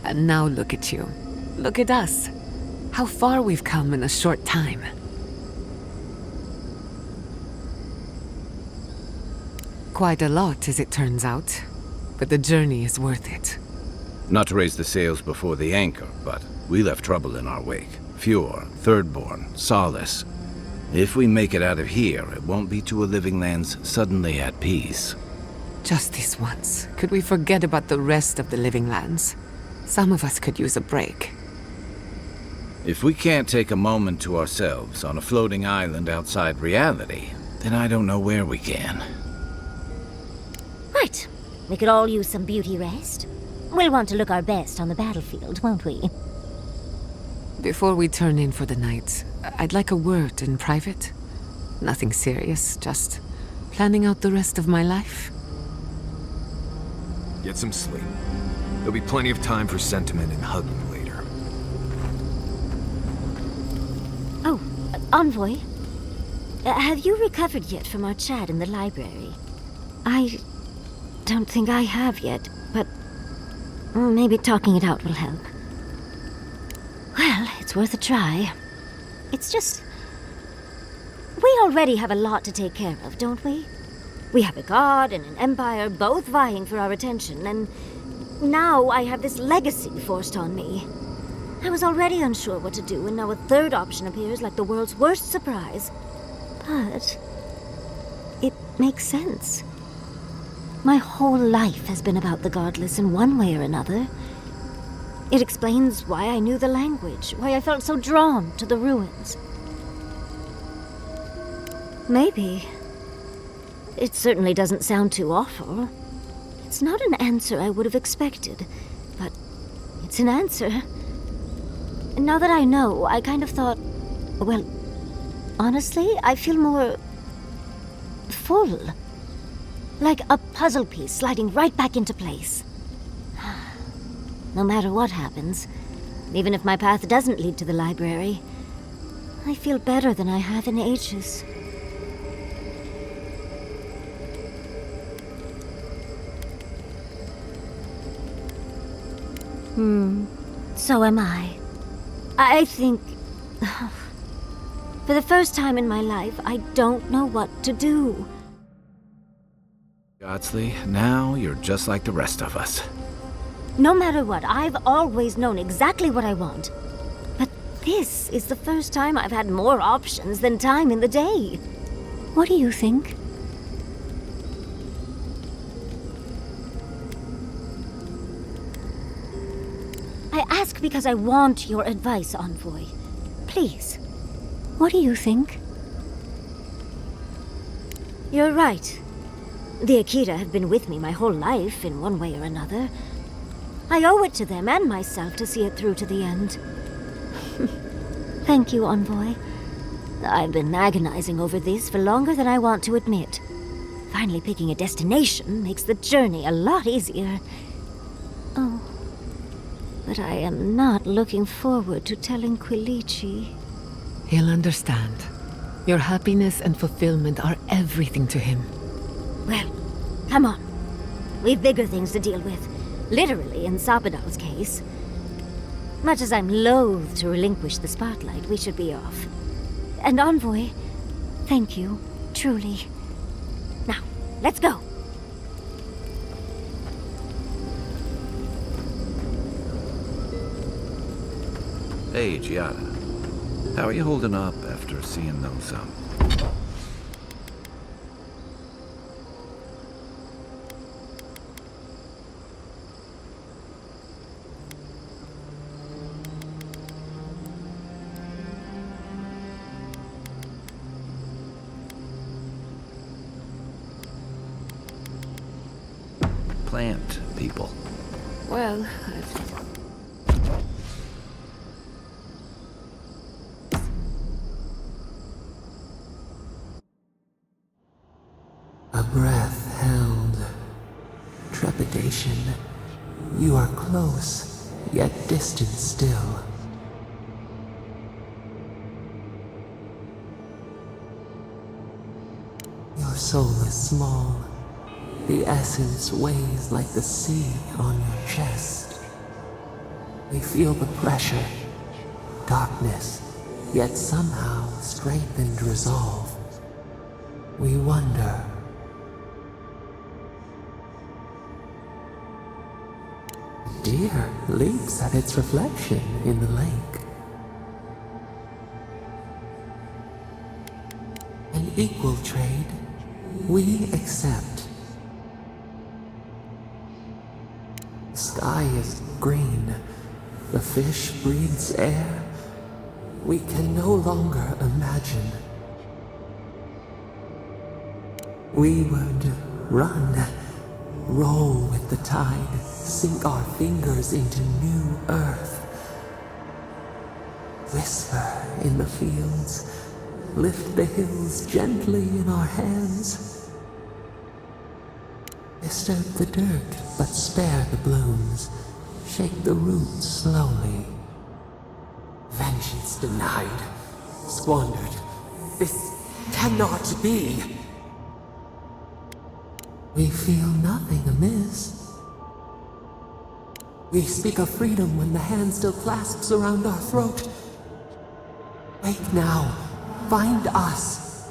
And now look at you. Look at us. How far we've come in a short time. Quite a lot, as it turns out. But the journey is worth it. Not to raise the sails before the anchor, but we left trouble in our wake. Fjord, Thirdborn, Solace. If we make it out of here, it won't be to a living lands suddenly at peace. Just this once, could we forget about the rest of the living lands? Some of us could use a break. If we can't take a moment to ourselves on a floating island outside reality, then I don't know where we can. Right. We could all use some beauty rest. We'll want to look our best on the battlefield, won't we? Before we turn in for the night, I'd like a word in private. Nothing serious, just planning out the rest of my life. Get some sleep. There'll be plenty of time for sentiment and hugging later. Oh, Envoy. Have you recovered yet from our chat in the library? I don't think I have yet, but maybe talking it out will help. it's worth a try. It's just... we already have a lot to take care of, don't we? We have a god and an empire both vying for our attention, and now I have this legacy forced on me. I was already unsure what to do, and now a third option appears like the world's worst surprise. But it makes sense. My whole life has been about the godless in one way or another. It explains why I knew the language, why I felt so drawn to the ruins. Maybe. It certainly doesn't sound too awful. It's not an answer I would have expected, but it's an answer. Now that I know, I kind of thought, well, honestly, I feel more full. Like a puzzle piece sliding right back into place. No matter what happens, even if my path doesn't lead to the library, I feel better than I have in ages. So am I. I think... for the first time in my life, I don't know what to do. Godsley, now you're just like the rest of us. No matter what, I've always known exactly what I want. But this is the first time I've had more options than time in the day. What do you think? I ask because I want your advice, Envoy. Please. What do you think? You're right. The Akira have been with me my whole life, in one way or another. I owe it to them and myself to see it through to the end. Thank you, Envoy. I've been agonizing over this for longer than I want to admit. Finally picking a destination makes the journey a lot easier. Oh. But I am not looking forward to telling Quilici. He'll understand. Your happiness and fulfillment are everything to him. Well, come on. We've bigger things to deal with. Literally, in Sapadal's case. Much as I'm loath to relinquish the spotlight, we should be off. And Envoy, thank you, truly. Now, let's go. Hey, Giada. How are you holding up after seeing those, plant people? Well, A breath held. Trepidation. You are close, yet distant still. Your soul is small. The essence weighs like the sea on your chest. We feel the pressure, darkness, yet somehow strengthened resolve. We wonder. Deer leaps at its reflection in the lake. An equal trade, we accept. The sky is green, the fish breathes air. We can no longer imagine. We would run, roll with the tide, sink our fingers into new earth. Whisper in the fields, lift the hills gently in our hands. Disturb the dirt, but spare the blooms. Shake the roots slowly. Vengeance denied, squandered. This cannot be. We feel nothing amiss. We speak of freedom when the hand still clasps around our throat. Wait now. Find us.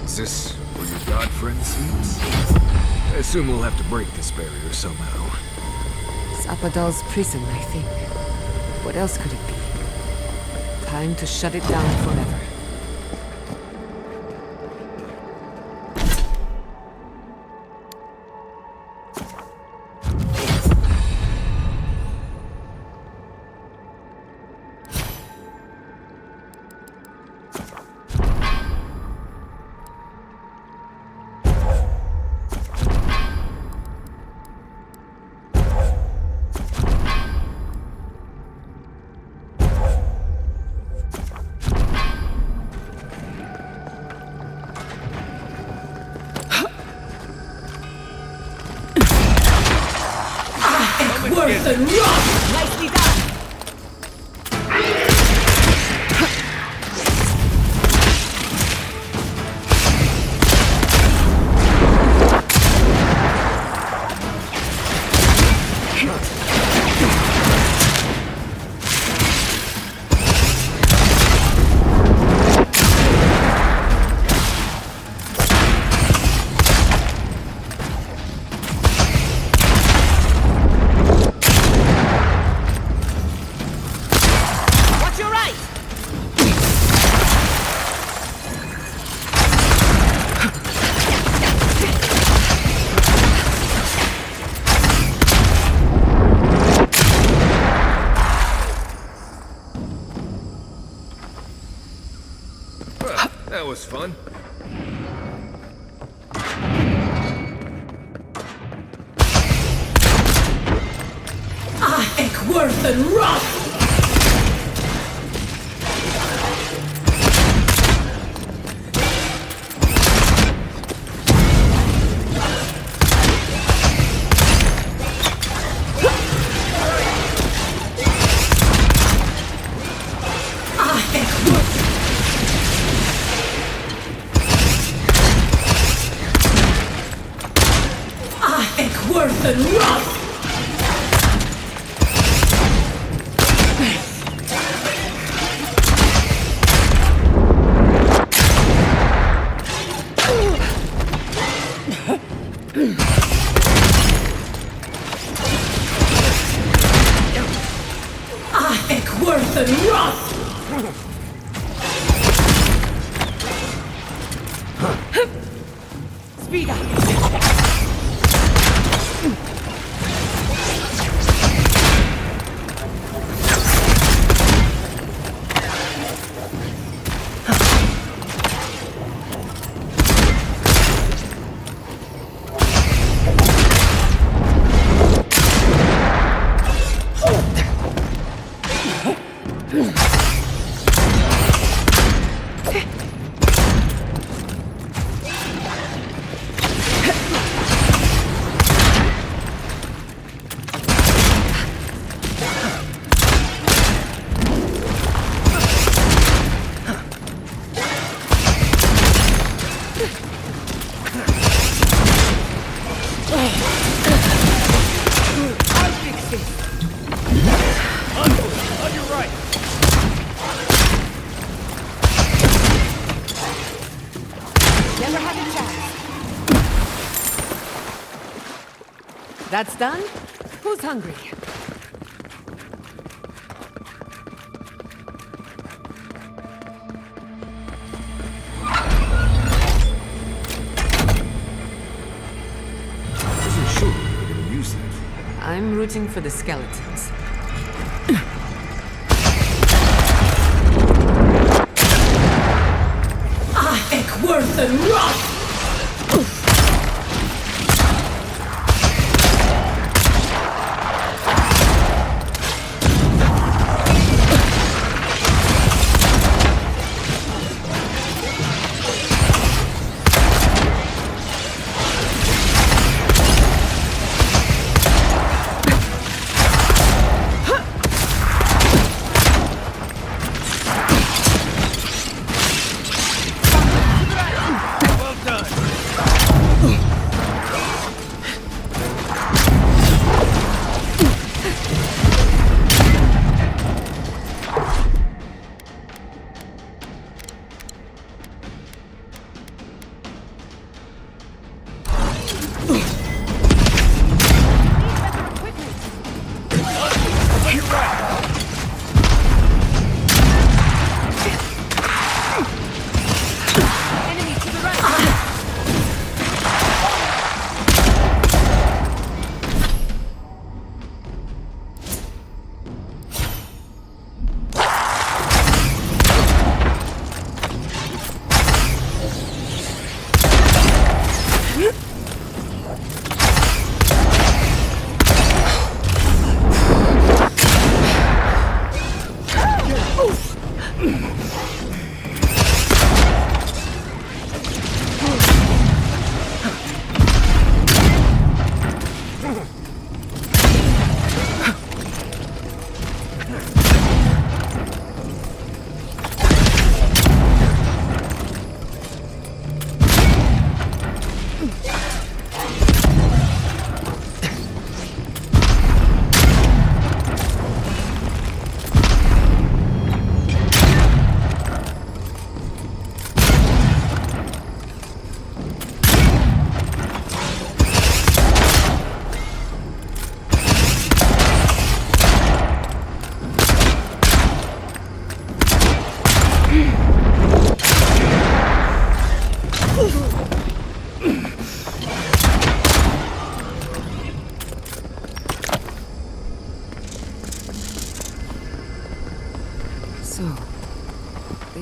Is this where your god friend sleeps? I assume we'll have to break this barrier somehow. Zapadal's prison, I think. What else could it be? Time to shut it down forever. Worth and rough! Nicely done! That was fun. Worth and rough! Worth and rough! Worth and rough! Speed up! That's done? Who's hungry? Wasn't sure we were gonna use that. I'm rooting for the skeletons. Worth and rough!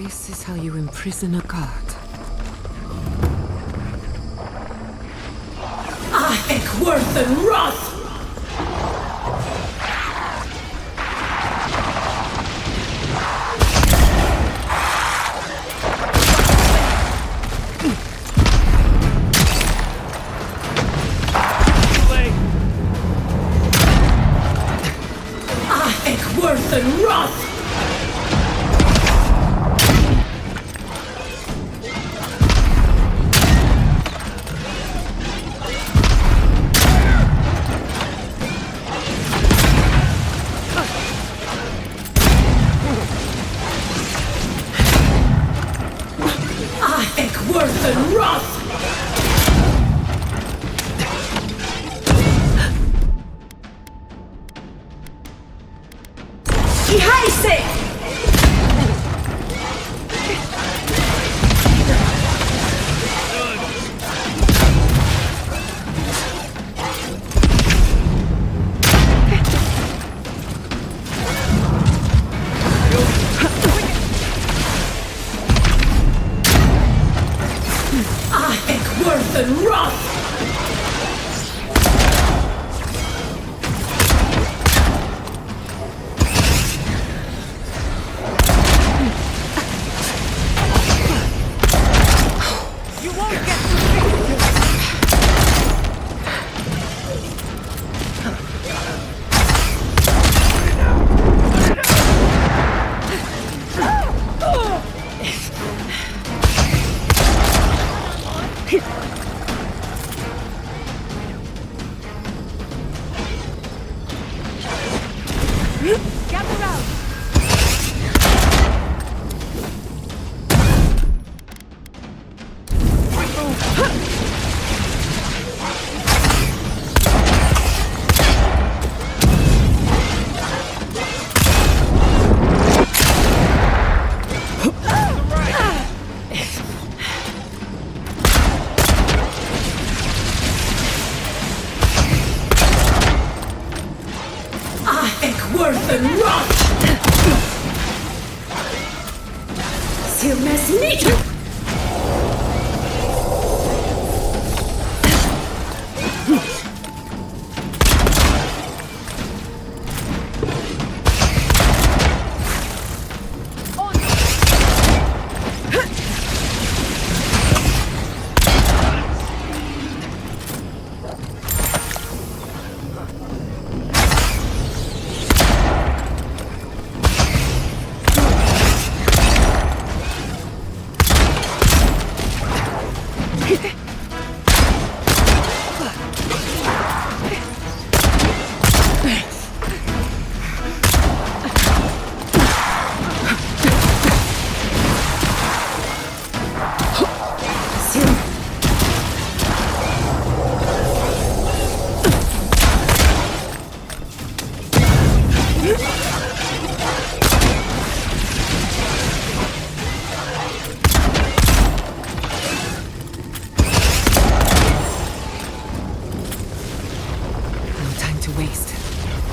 This is how you imprison a god. Worth and Roth! Worth and Roth! Worth and Roth! Worth and Roth! Worth and Roth! Silmas Nitro!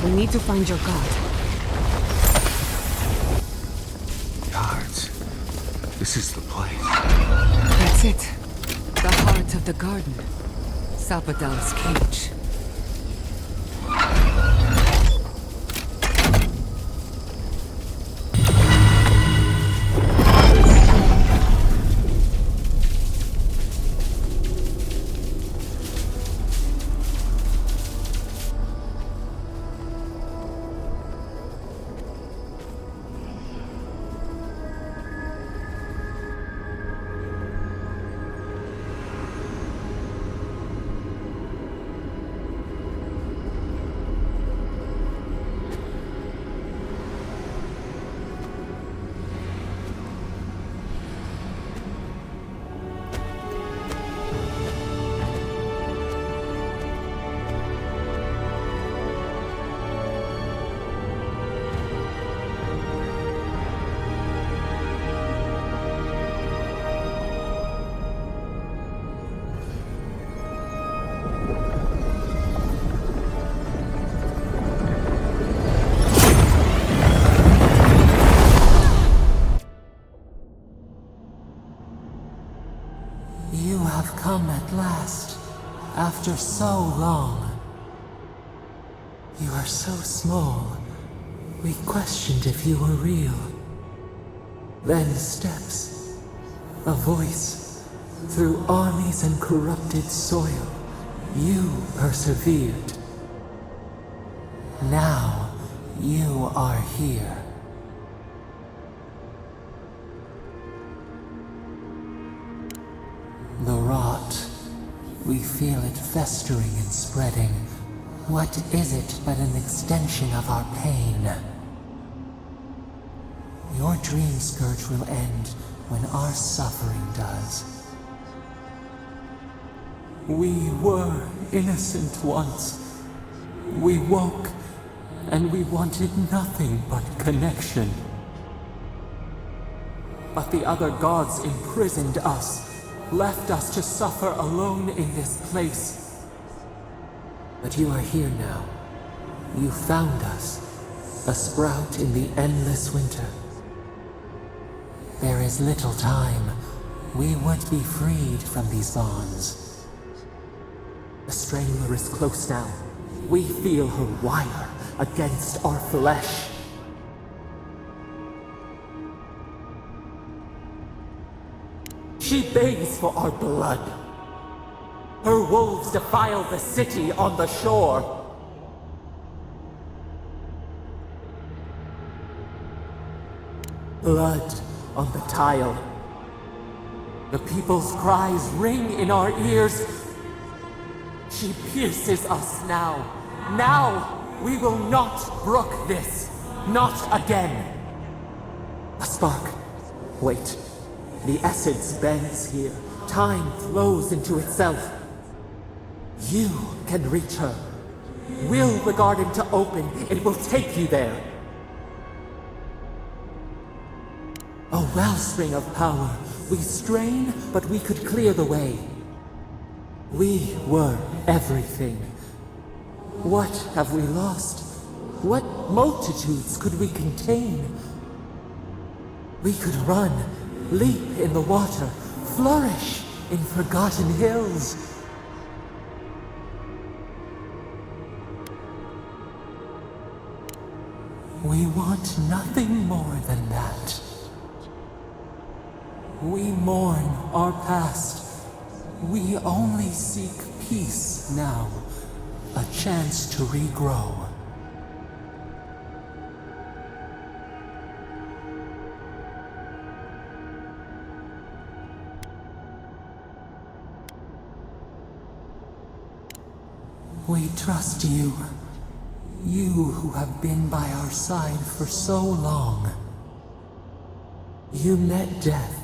We need to find your god. Guards. This is the place. That's it. The heart of the garden. Sapadal's cage. You are so small. We questioned if you were real. Then steps. A voice. Through armies and corrupted soil, you persevered. Now, you are here. The rot. We feel it festering and spreading. What is it but an extension of our pain? Your dream scourge will end when our suffering does. We were innocent once. We woke, and we wanted nothing but connection. But the other gods imprisoned us, left us to suffer alone in this place. But you are here now. You found us, a sprout in the endless winter. There is little time. We would be freed from these bonds. The Strangler is close now. We feel her wire against our flesh. She begs for our blood. Her wolves defile the city on the shore. Blood on the tile. The people's cries ring in our ears. She pierces us now. Now! We will not brook this. Not again. A spark. Wait. The essence bends here. Time flows into itself. You can reach her. Will the garden to open. It will take you there. A wellspring of power. We strain, but we could clear the way. We were everything. What have we lost? What multitudes could we contain? We could run, leap in the water, flourish in forgotten hills. We want nothing more than that. We mourn our past. We only seek peace now. A chance to regrow. We trust you. You who have been by our side for so long. You met death,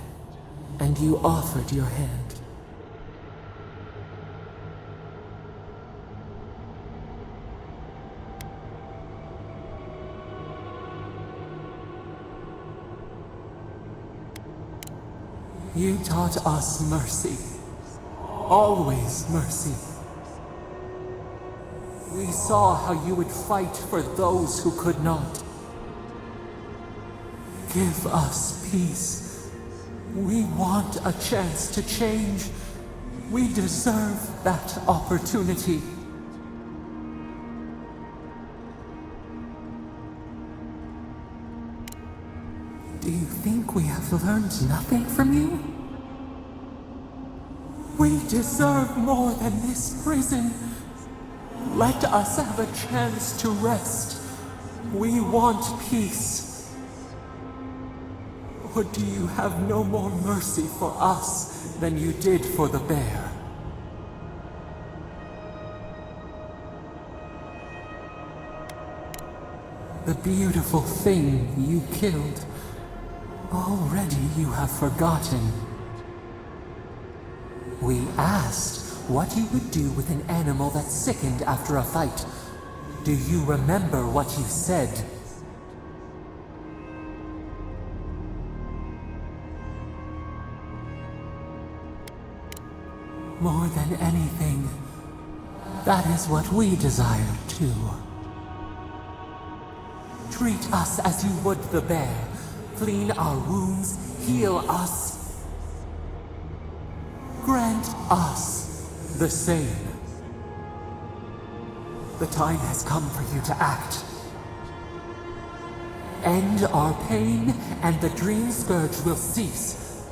and you offered your hand. You taught us mercy. Always mercy. We saw how you would fight for those who could not. Give us peace. We want a chance to change. We deserve that opportunity. Do you think we have learned nothing from you? We deserve more than this prison. Let us have a chance to rest. We want peace. Or do you have no more mercy for us than you did for the bear? The beautiful thing you killed. Already you have forgotten. We asked what you would do with an animal that sickened after a fight. Do you remember what you said? More than anything, that is what we desire too. Treat us as you would the bear. Clean our wounds, heal us. Grant us the same. The time has come for you to act. End our pain, and the dream scourge will cease.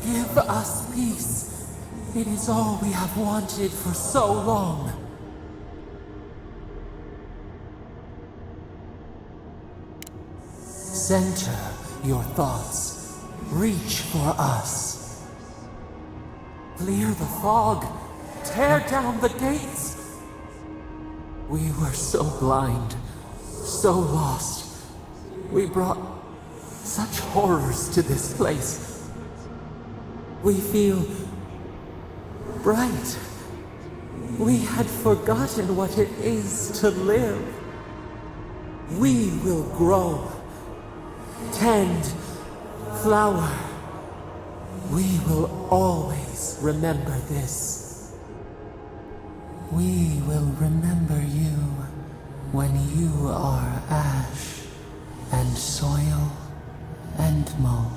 Give us peace. It is all we have wanted for so long. Center your thoughts. Reach for us. Clear the fog. Tear down the gates. We were so blind, so lost. We brought such horrors to this place. We feel bright. We had forgotten what it is to live. We will grow, tend, flower. We will always remember this. We will remember you when you are ash and soil and mulch.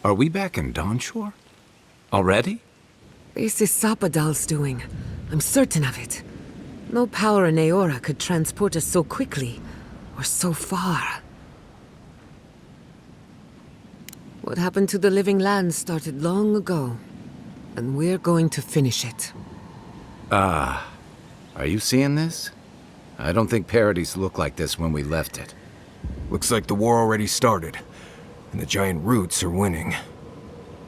Are we back in Dawnshore? Already? This is Sapadal's doing. I'm certain of it. No power in Aora could transport us so quickly, or so far. What happened to the living land started long ago, and we're going to finish it. Are you seeing this? I don't think Paradise looked like this when we left it. Looks like the war already started, and the giant roots are winning.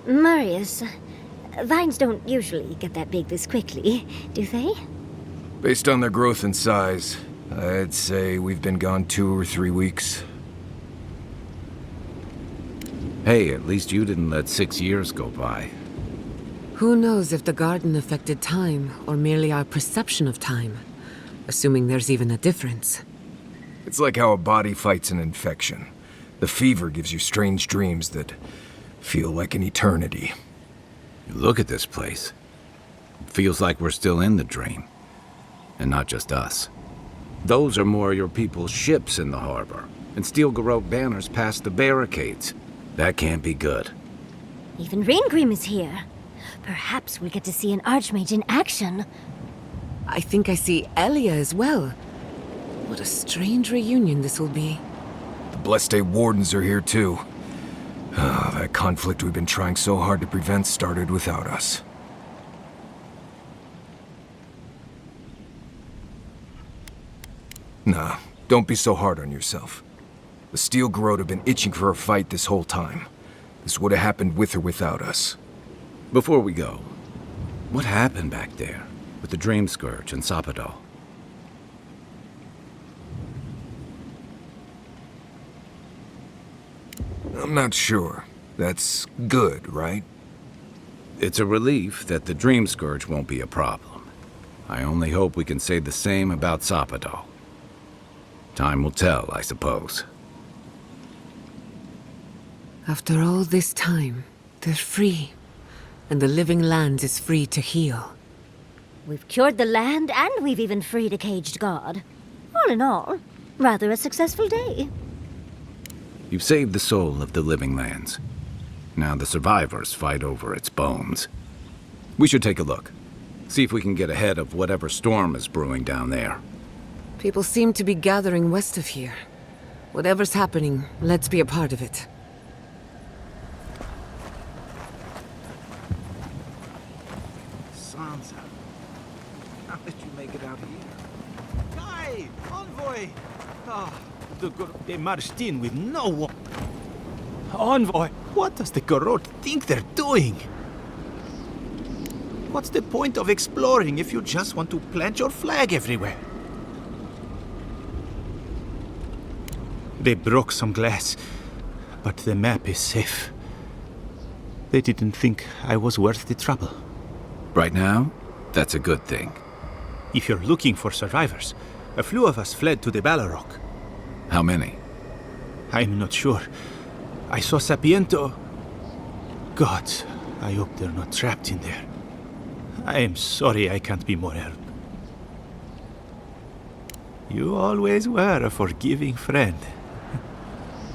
Marius, vines don't usually get that big this quickly, do they? Based on their growth and size, I'd say we've been gone 2 or 3 weeks. Hey, at least you didn't let 6 years go by. Who knows if the garden affected time, or merely our perception of time, assuming there's even a difference. It's like how a body fights an infection. The fever gives you strange dreams that feel like an eternity. Look at this place. It feels like we're still in the dream. And not just us. Those are more your people's ships in the harbor, and steel Garrote banners past the barricades. That can't be good. Even Reingrim is here. Perhaps we'll get to see an Archmage in action. I think I see Elia as well. What a strange reunion this will be. The Blessed Wardens are here too. That conflict we've been trying so hard to prevent started without us. Nah, don't be so hard on yourself. The Steel Garrote have been itching for a fight this whole time. This would have happened with or without us. Before we go, what happened back there? with the Dream Scourge and Sapadal. I'm not sure. That's good, right? It's a relief that the Dream Scourge won't be a problem. I only hope we can say the same about Sapadal. Time will tell, I suppose. After all this time, they're free. And the living land is free to heal. We've cured the land, and we've even freed a caged god. All in all, rather a successful day. You've saved the soul of the living lands. Now the survivors fight over its bones. We should take a look. See if we can get ahead of whatever storm is brewing down there. People seem to be gathering west of here. Whatever's happening, let's be a part of it. Sansa, how did you make it out here? Guy! Envoy! They marched in with no one. Envoy, what does the Garrote think they're doing? What's the point of exploring if you just want to plant your flag everywhere? They broke some glass, but the map is safe. They didn't think I was worth the trouble. Right now, that's a good thing. If you're looking for survivors, a few of us fled to the Balrog. How many? I'm not sure. I saw Sapiento. God, I hope they're not trapped in there. I am sorry I can't be more help. You always were a forgiving friend.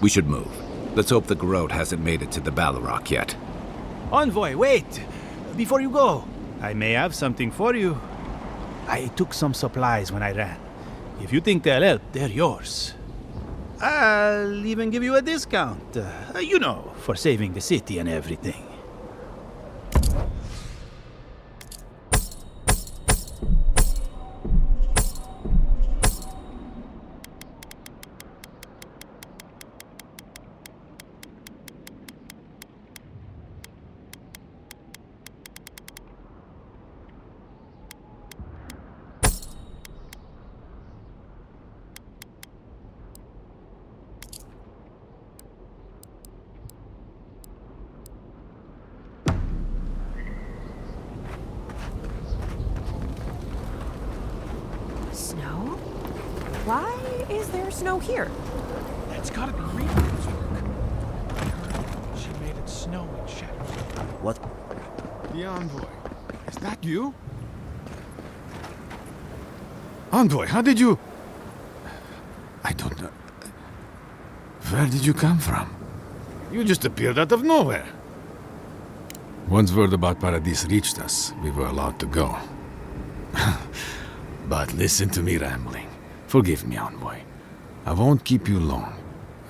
We should move. Let's hope the Garrote hasn't made it to the Balrog yet. Envoy, wait! Before you go, I may have something for you. I took some supplies when I ran. If you think they'll help, they're yours. I'll even give you a discount. You know, for saving the city and everything. Snow? Why is there snow here? That's gotta be Reaper's work. I heard she made it snow in shadows. What? The Envoy. Is that you? Envoy, how did you... I don't know. Where did you come from? You just appeared out of nowhere. Once word about Paradis reached us, we were allowed to go. But listen to me rambling. Forgive me, Envoy. I won't keep you long.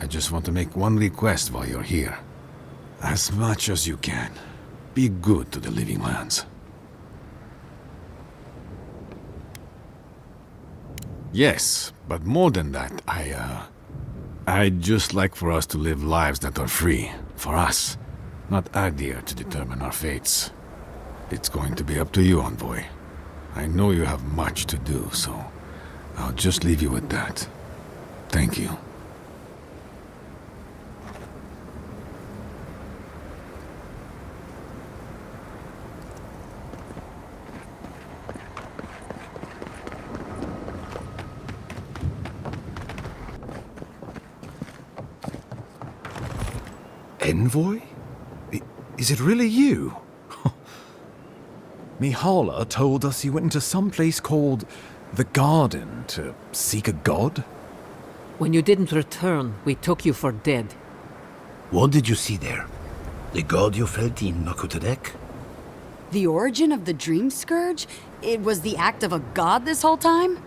I just want to make one request while you're here. As much as you can, be good to the living lands. Yes, but more than that, I'd just like for us to live lives that are free. For us. Not Adir to determine our fates. It's going to be up to you, Envoy. I know you have much to do, so I'll just leave you with that. Thank you. Envoy? Is it really you? Mihala told us you went into some place called the Garden to seek a god? When you didn't return, we took you for dead. What did you see there? The god you felt in Makutadek? The origin of the Dream Scourge? It was the act of a god this whole time?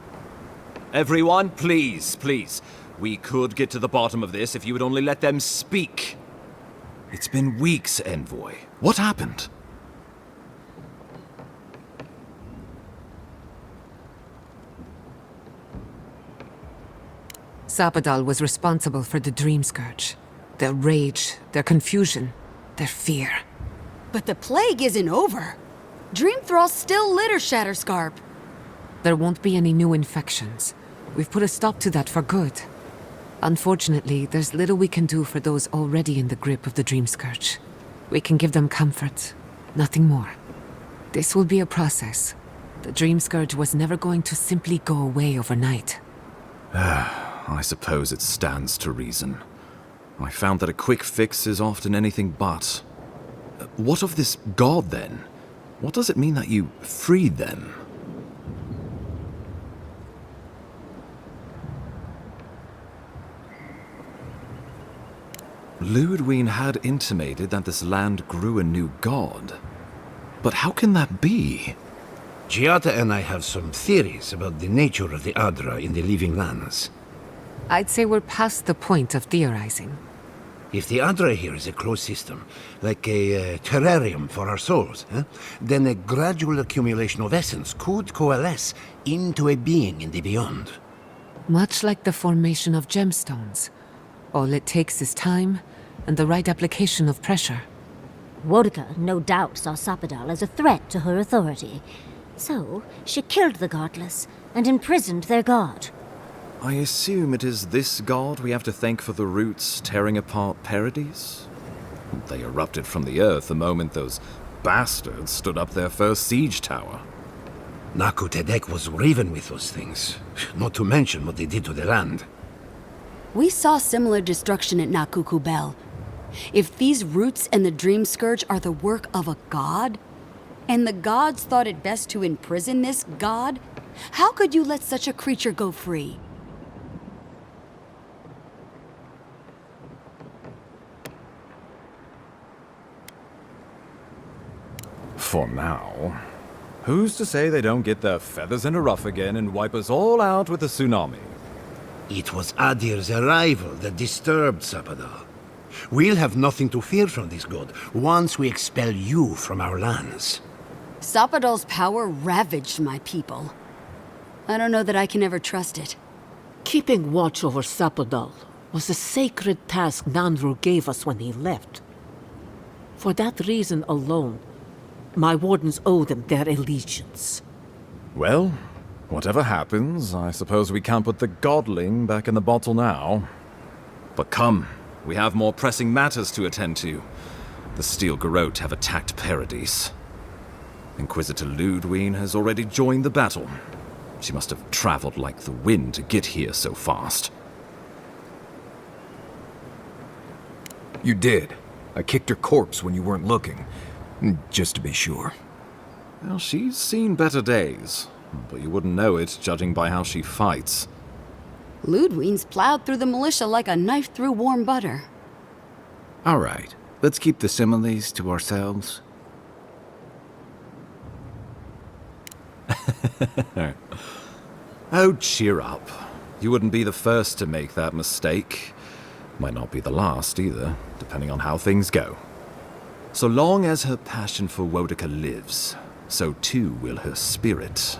Everyone, please, please. We could get to the bottom of this if you would only let them speak. It's been weeks, Envoy. What happened? Sapadal was responsible for the Dream Scourge. Their rage, their confusion, their fear. But the plague isn't over. Dream Thralls still litter Shatterscarp. There won't be any new infections. We've put a stop to that for good. Unfortunately, there's little we can do for those already in the grip of the Dream Scourge. We can give them comfort, nothing more. This will be a process. The Dream Scourge was never going to simply go away overnight. I suppose it stands to reason. I found that a quick fix is often anything but. What of this god, then? What does it mean that you freed them? Ludwig had intimated that this land grew a new god. But how can that be? Giata and I have some theories about the nature of the Adra in the living lands. I'd say we're past the point of theorizing. If the Adra here is a closed system, like a terrarium for our souls, then a gradual accumulation of essence could coalesce into a being in the beyond. Much like the formation of gemstones. All it takes is time and the right application of pressure. Wodka no doubt saw Sapadal as a threat to her authority. So, she killed the godless and imprisoned their god. I assume it is this god we have to thank for the roots tearing apart Paradise? They erupted from the earth the moment those bastards stood up their first siege tower. Naku Tedek was riven with those things, not to mention what they did to the land. We saw similar destruction at Nakuku Bell. If these roots and the Dream Scourge are the work of a god, and the gods thought it best to imprison this god, how could you let such a creature go free? For now. Who's to say they don't get their feathers in a ruff again and wipe us all out with a tsunami? It was Adir's arrival that disturbed Sapadal. We'll have nothing to fear from this god once we expel you from our lands. Sapadal's power ravaged my people. I don't know that I can ever trust it. Keeping watch over Sapadal was a sacred task Nandru gave us when he left. For that reason alone, my wardens owe them their allegiance. Well, whatever happens, I suppose we can't put the godling back in the bottle now. But come, we have more pressing matters to attend to. The Steel Garrote have attacked Paradise. Inquisitor Ludwig has already joined the battle. She must have traveled like the wind to get here so fast. You did. I kicked her corpse when you weren't looking. Just to be sure. Well, she's seen better days, but you wouldn't know it judging by how she fights. Ludwig's plowed through the militia like a knife through warm butter. All right, let's keep the similes to ourselves. Oh, cheer up. You wouldn't be the first to make that mistake. Might not be the last either, depending on how things go. So long as her passion for Wodika lives, so too will her spirit.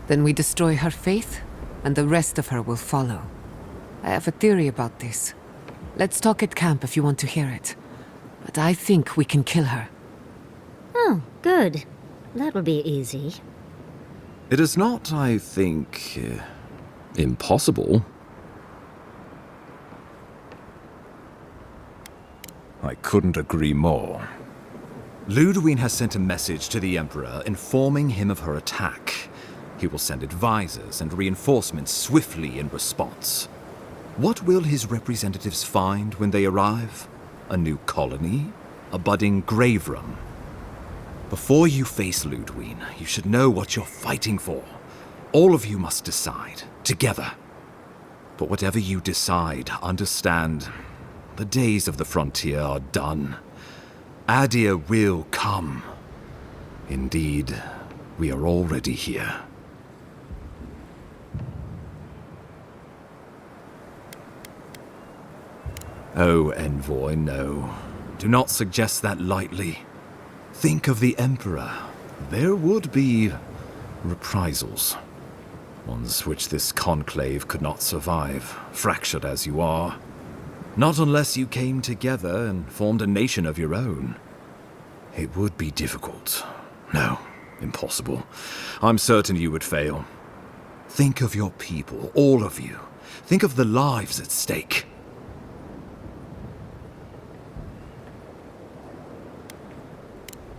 Then we destroy her faith, and the rest of her will follow. I have a theory about this. Let's talk at camp if you want to hear it. But I think we can kill her. Oh, good. That'll be easy. It is not, I think, impossible. I couldn't agree more. Ludwig has sent a message to the Emperor informing him of her attack. He will send advisors and reinforcements swiftly in response. What will his representatives find when they arrive? A new colony? A budding grave room? Before you face Ludwig, you should know what you're fighting for. All of you must decide, together. But whatever you decide, understand, the days of the frontier are done. Adir will come. Indeed, we are already here. Oh, Envoy, no. Do not suggest that lightly. Think of the Emperor. There would be reprisals. Ones which this conclave could not survive, fractured as you are. Not unless you came together and formed a nation of your own. It would be difficult, No, impossible. I'm certain you would fail. Think of your people, all of you. Think of the lives at stake.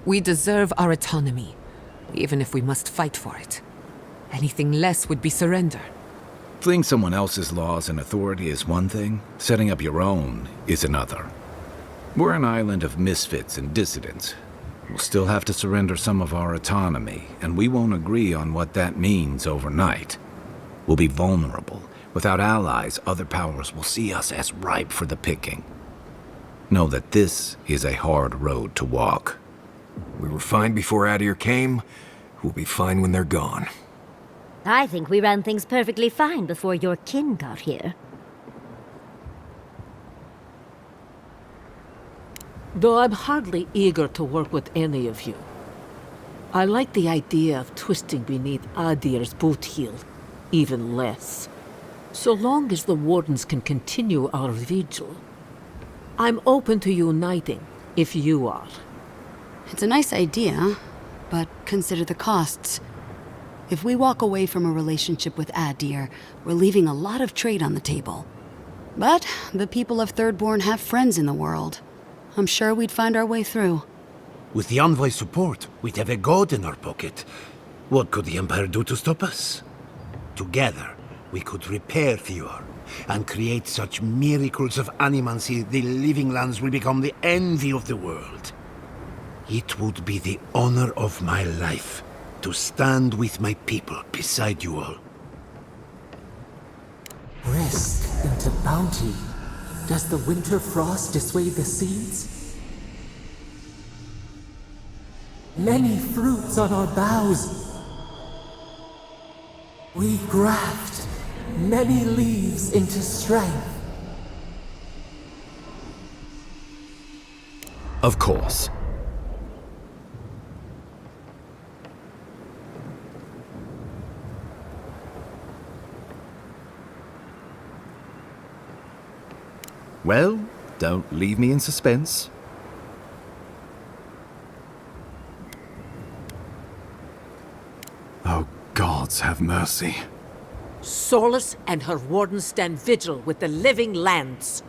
We deserve our autonomy, even if we must fight for it. Anything less would be surrender. Fleeing someone else's laws and authority is one thing, setting up your own is another. We're an island of misfits and dissidents. We'll still have to surrender some of our autonomy, and we won't agree on what that means overnight. We'll be vulnerable. Without allies, other powers will see us as ripe for the picking. Know that this is a hard road to walk. We were fine before Adir came. We'll be fine when they're gone. I think we ran things perfectly fine before your kin got here. Though I'm hardly eager to work with any of you. I like the idea of twisting beneath Adir's boot heel, even less. So long as the Wardens can continue our vigil, I'm open to uniting, if you are. It's a nice idea, but consider the costs. If we walk away from a relationship with Adir, we're leaving a lot of trade on the table. But the people of Thirdborn have friends in the world. I'm sure we'd find our way through. With the Envoy's support, we'd have a god in our pocket. What could the Empire do to stop us? Together, we could repair Fior and create such miracles of animancy the Living Lands will become the envy of the world. It would be the honor of my life to stand with my people beside you all. Risk into bounty. Does the winter frost dissuade the seeds? Many fruits on our boughs. We graft many leaves into strength. Of course. Well, don't leave me in suspense. Oh, gods have mercy. Solus and her Wardens stand vigil with the Living Lands.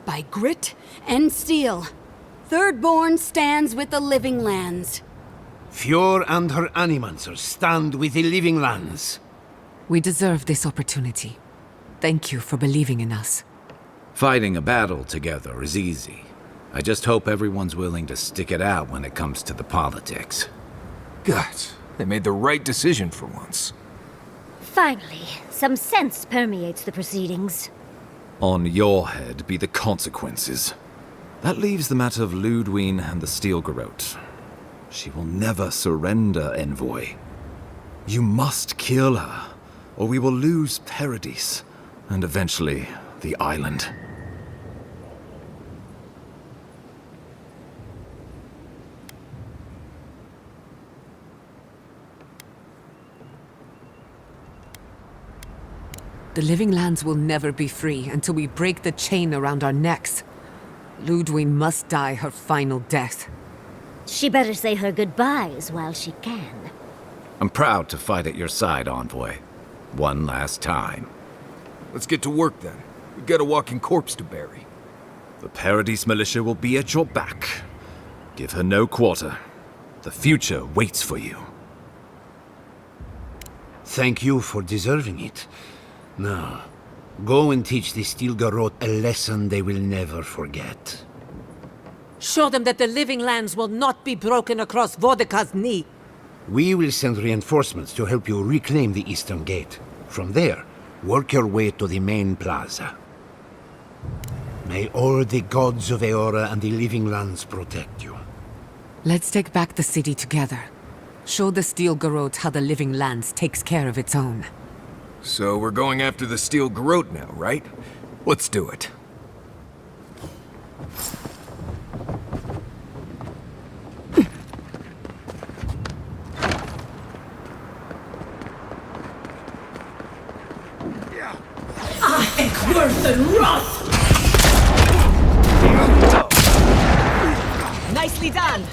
By grit and steel, Thirdborn stands with the Living Lands. Fior and her animancers stand with the Living Lands. We deserve this opportunity. Thank you for believing in us. Fighting a battle together is easy. I just hope everyone's willing to stick it out when it comes to the politics. Gods, they made the right decision for once. Finally, some sense permeates the proceedings. On your head be the consequences. That leaves the matter of Ludwine and the Steel Garrote. She will never surrender, Envoy. You must kill her, or we will lose Paradis, and eventually the island. The Living Lands will never be free until we break the chain around our necks. Ludwine must die her final death. She better say her goodbyes while she can. I'm proud to fight at your side, Envoy. One last time. Let's get to work then. We've got a walking corpse to bury. The Paradis militia will be at your back. Give her no quarter. The future waits for you. Thank you for deserving it. Now, go and teach the Steel Garrote a lesson they will never forget. Show them that the Living Lands will not be broken across Vodka's knee. We will send reinforcements to help you reclaim the Eastern Gate. From there, work your way to the main plaza. May all the gods of Eora and the Living Lands protect you. Let's take back the city together. Show the Steel Garrote how the Living Lands takes care of its own. So we're going after the Steel Garrote now, right? Let's do it. Worth and wrath! Nicely done!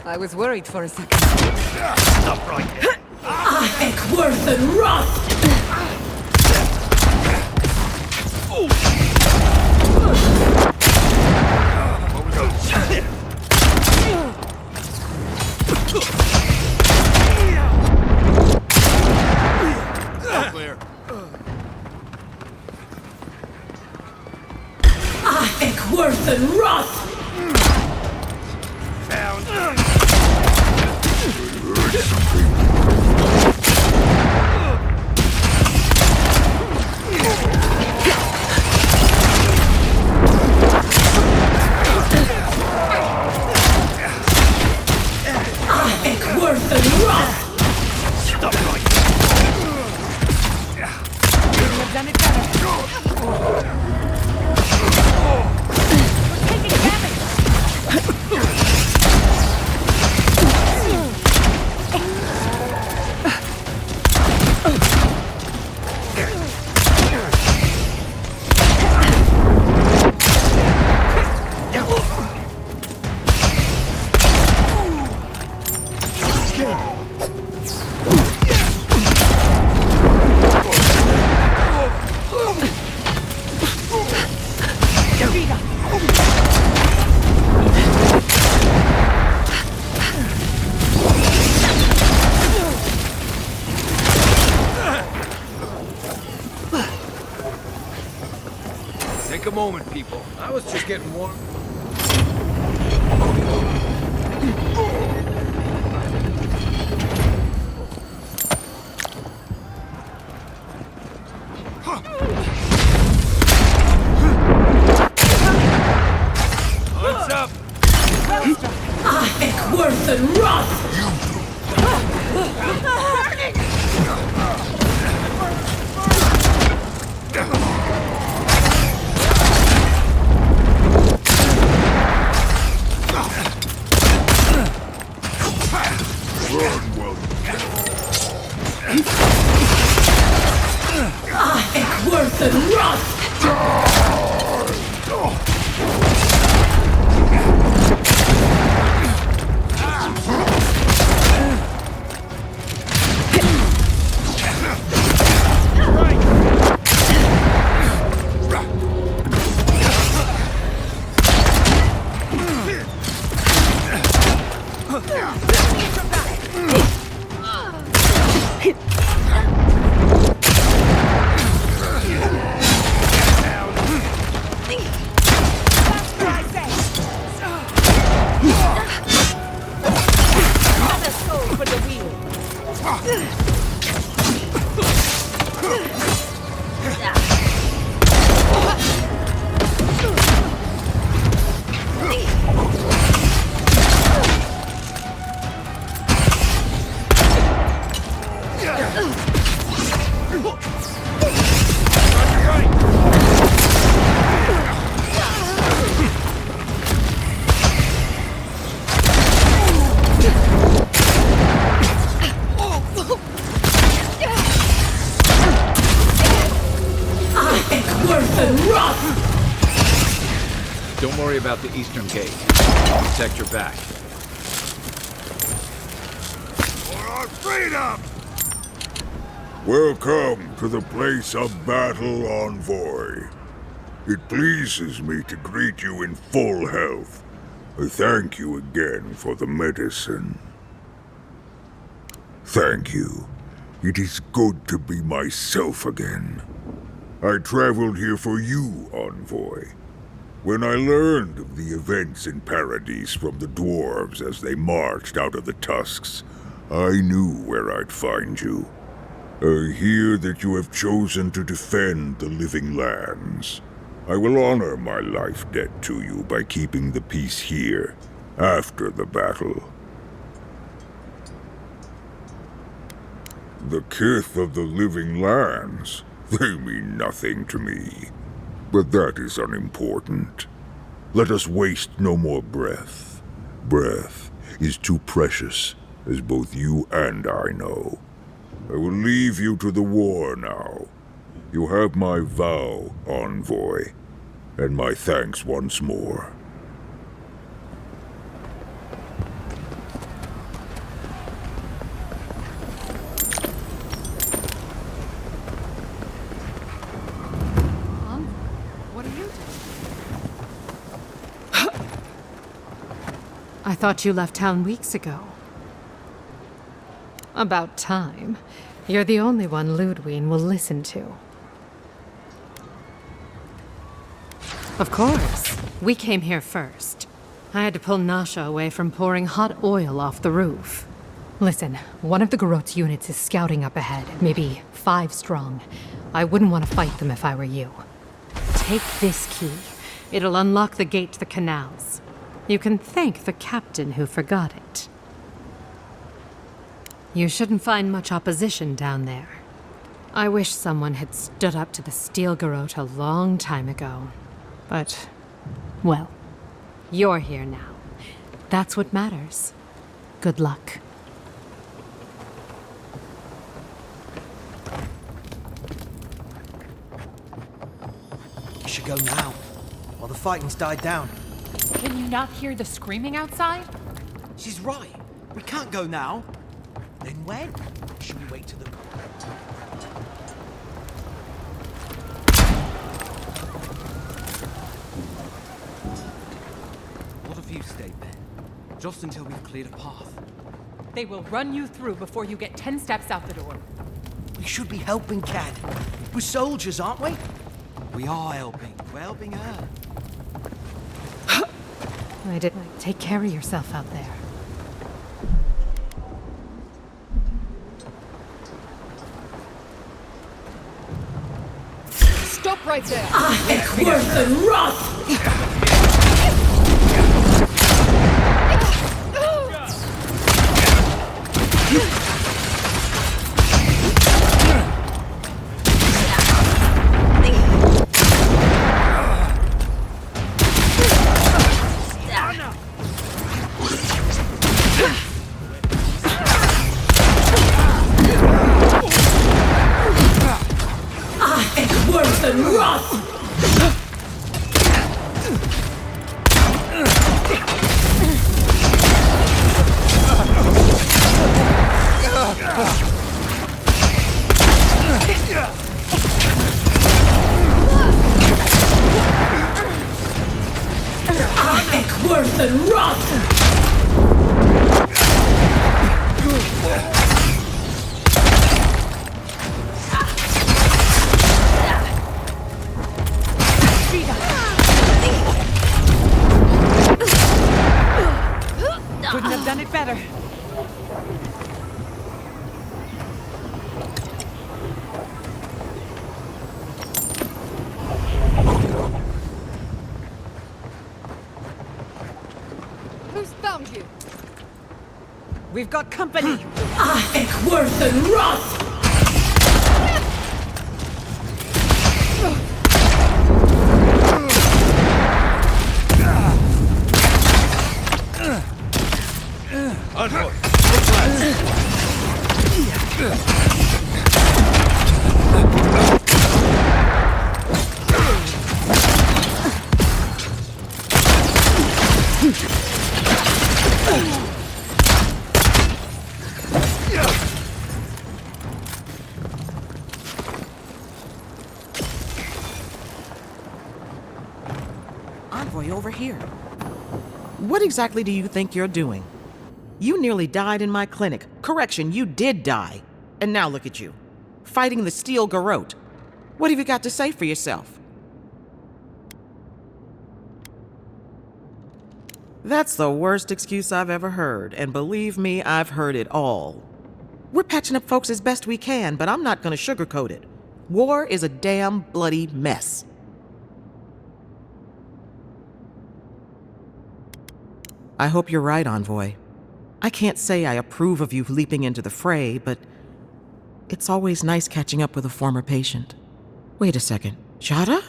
I was worried for a second. Stop right there. Worth and Roth! Clear. Worth and Roth! Worth and Roth! Stop right Couldn't have done it better. We're taking damage. Take a moment, people. I was just getting warm. What's up? Worth and Roth! Worth and Roth! Don't worry about the eastern gate. Protect your back. For our freedom! Welcome to the place of battle, Envoy. It pleases me to greet you in full health. I thank you again for the medicine. Thank you. It is good to be myself again. I traveled here for you, Envoy. When I learned of the events in Paradise from the dwarves as they marched out of the tusks, I knew where I'd find you. I hear that you have chosen to defend the living lands. I will honor my life debt to you by keeping the peace here, after the battle. The kith of the living lands, they mean nothing to me. But that is unimportant. Let us waste no more breath. Breath is too precious, as both you and I know. I will leave you to the war now. You have my vow, Envoy, and my thanks once more. I thought you left town weeks ago. About time. You're the only one Ludwig will listen to. Of course. We came here first. I had to pull Nasha away from pouring hot oil off the roof. Listen, one of the Garot's units is scouting up ahead, maybe 5 strong. I wouldn't want to fight them if I were you. Take this key. It'll unlock the gate to the canals. You can thank the captain who forgot it. You shouldn't find much opposition down there. I wish someone had stood up to the Steel Garot a long time ago. But, well, you're here now. That's what matters. Good luck. We should go now, while the fighting's died down. Can you not hear the screaming outside? She's right. We can't go now. Then when? Should we wait till the... What if you stayed there? Just until we've cleared a path. They will run you through before you get 10 steps out the door. We should be helping Cad. We're soldiers, aren't we? We are helping. We're helping her. I didn't. Take care of yourself out there. Stop right there! It's worse than rot! It's worse than rot! It's worse than rot! Couldn't have done it better. Who's found you? We've got company. It's worse than rot! Onward! Envoy over here. What exactly do you think you're doing? You nearly died in my clinic. Correction, you did die. And now look at you, fighting the Steel Garot. What have you got to say for yourself? That's the worst excuse I've ever heard, and believe me, I've heard it all. We're patching up folks as best we can, but I'm not gonna sugarcoat it. War is a damn bloody mess. I hope you're right, Envoy. I can't say I approve of you leaping into the fray, but it's always nice catching up with a former patient. Wait a second. Jada?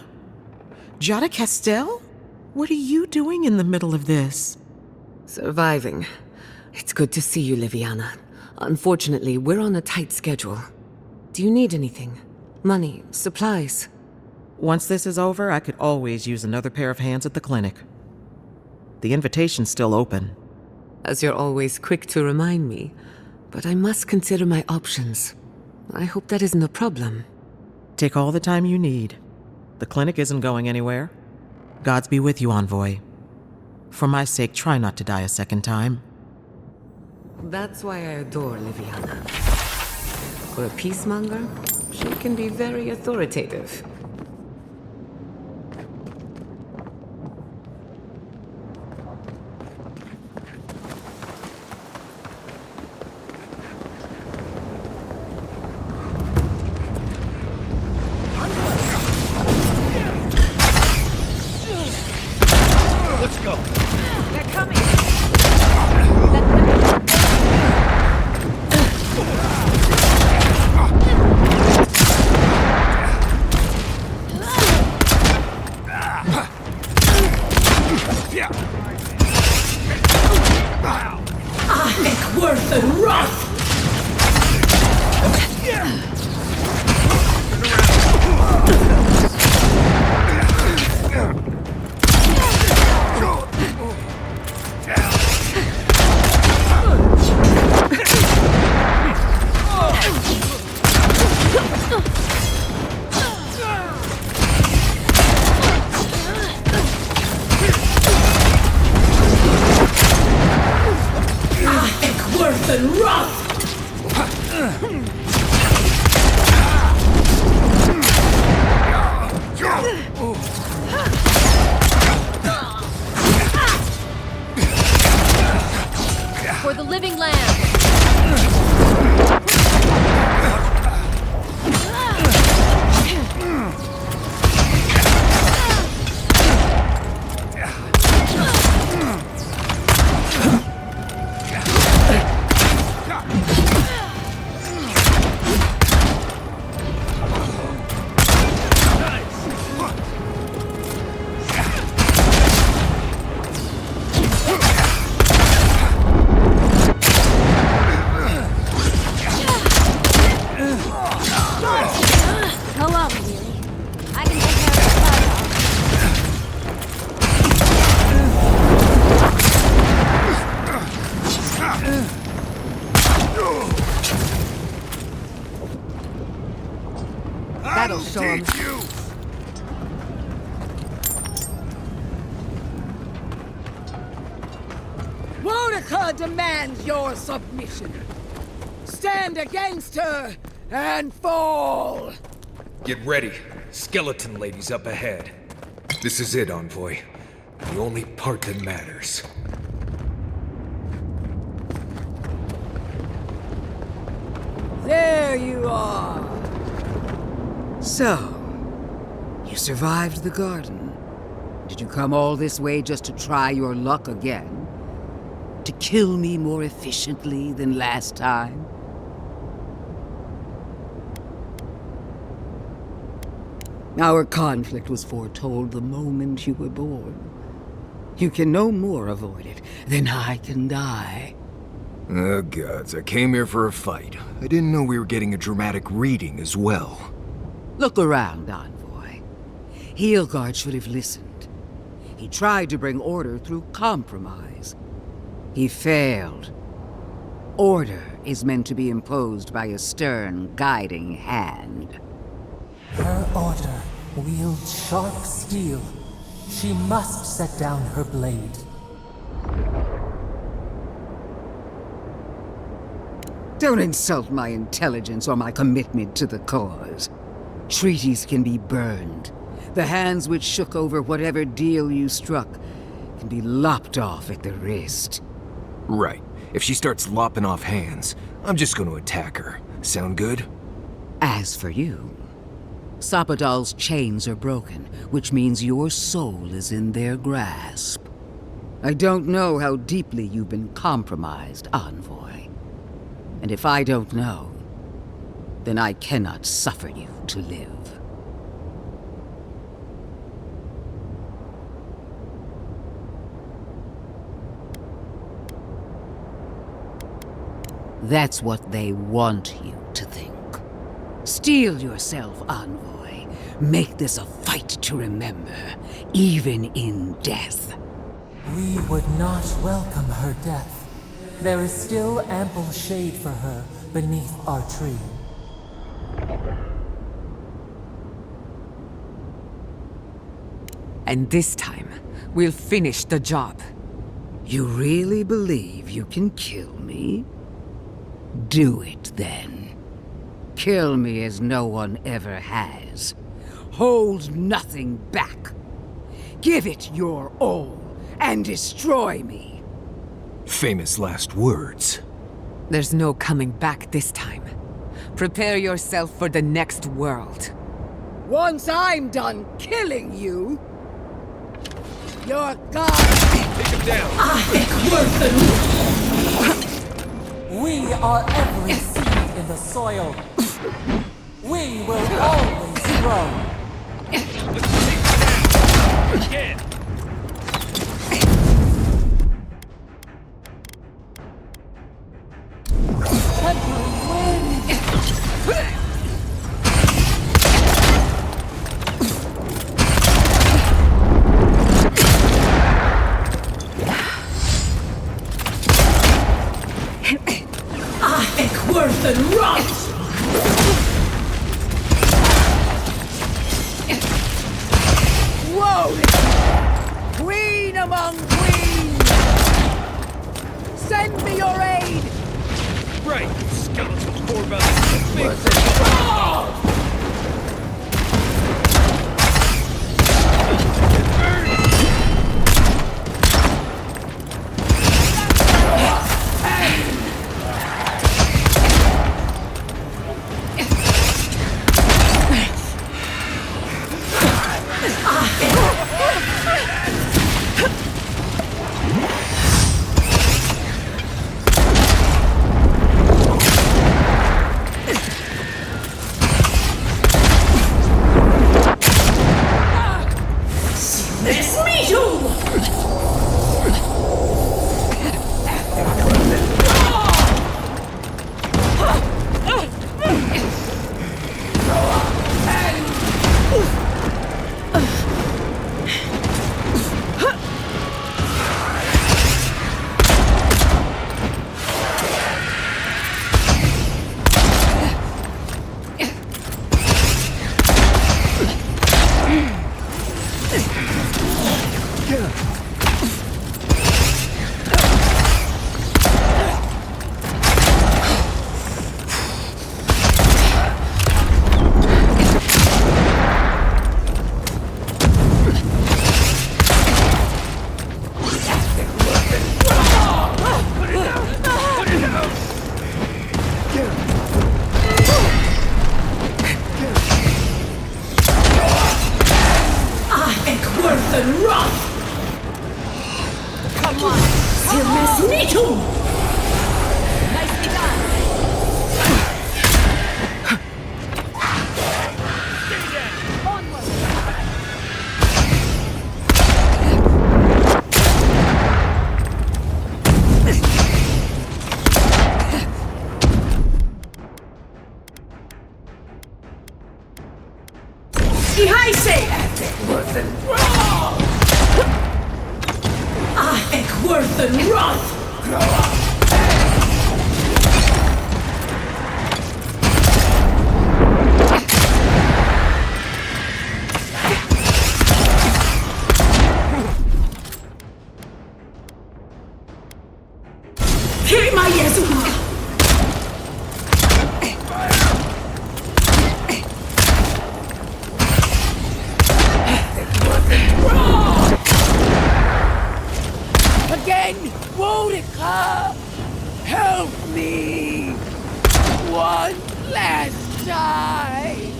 Jada Castell? What are you doing in the middle of this? Surviving. It's good to see you, Liviana. Unfortunately, we're on a tight schedule. Do you need anything? Money? Supplies? Once this is over, I could always use another pair of hands at the clinic. The invitation's still open. As you're always quick to remind me, but I must consider my options. I hope that isn't a problem. Take all the time you need. The clinic isn't going anywhere. Gods be with you, Envoy. For my sake, try not to die a second time. That's why I adore Liviana. For a peacemonger, she can be very authoritative. Let's go. They're coming. Worth and rough! Worth and rough! For the living land. Go on, Weary. I can take care of the fire. That'll show him. Wodeca demands your submission. Stand against her and fall! Get ready. Skeleton lady's up ahead. This is it, Envoy. The only part that matters. There you are! So, you survived the garden. Did you come all this way just to try your luck again? To kill me more efficiently than last time? Our conflict was foretold the moment you were born. You can no more avoid it than I can die. Oh gods, I came here for a fight. I didn't know we were getting a dramatic reading as well. Look around, Envoy. Heelguard should have listened. He tried to bring order through compromise. He failed. Order is meant to be imposed by a stern, guiding hand. Her order wields sharp steel. She must set down her blade. Don't insult my intelligence or my commitment to the cause. Treaties can be burned. The hands which shook over whatever deal you struck can be lopped off at the wrist. Right. If she starts lopping off hands, I'm just going to attack her. Sound good? As for you, Sapadal's chains are broken, which means your soul is in their grasp. I don't know how deeply you've been compromised, Envoy. And if I don't know, then I cannot suffer you to live. That's what they want you to think. Steel yourself, Envoy. Make this a fight to remember, even in death. We would not welcome her death. There is still ample shade for her beneath our tree. And this time, we'll finish the job. You really believe you can kill me? Do it, then. Kill me as no one ever has. Hold nothing back. Give it your all, and destroy me. Famous last words. There's no coming back this time. Prepare yourself for the next world. Once I'm done killing you, you're gone. Take him down. We are every seed in the soil. We will always grow. Again. Whoa! Queen among queens! Send me your aid! Right, skeletal core belly. Help me! One last time!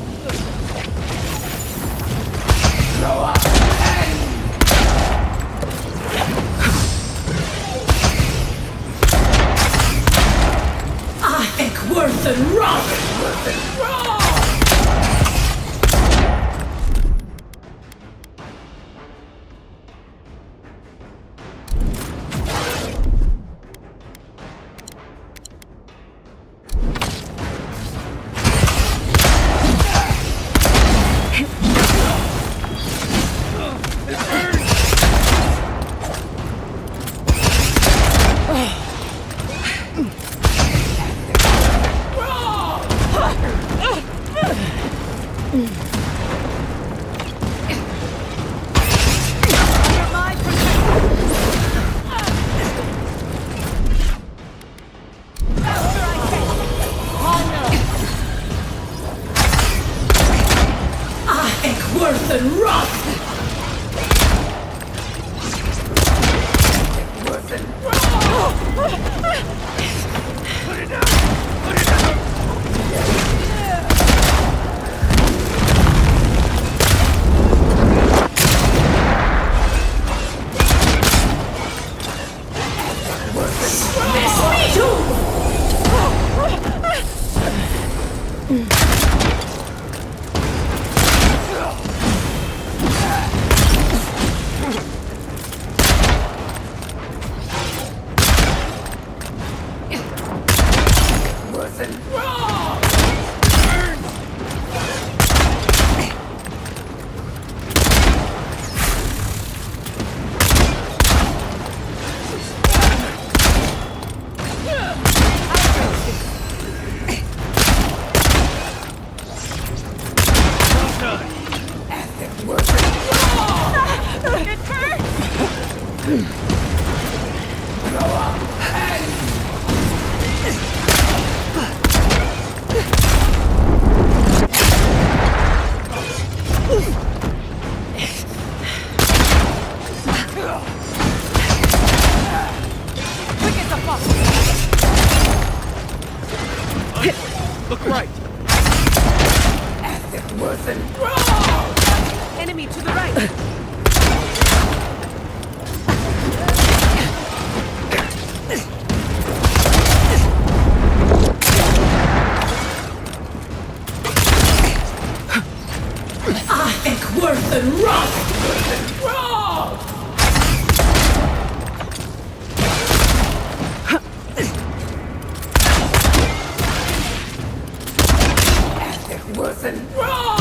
Grow up and... worth and rock! Look right. As it wasn't wrong! Enemy to the right! I think worth and wrong! Wrong! As it wasn't wrong!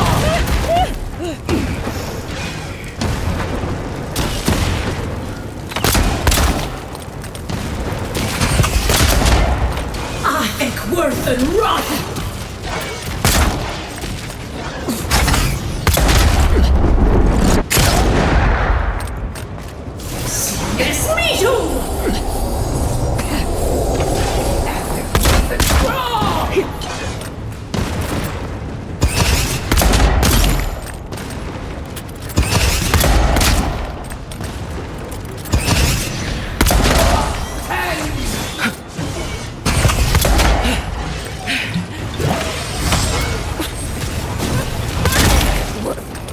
I think worth and wrong! Yes, me too!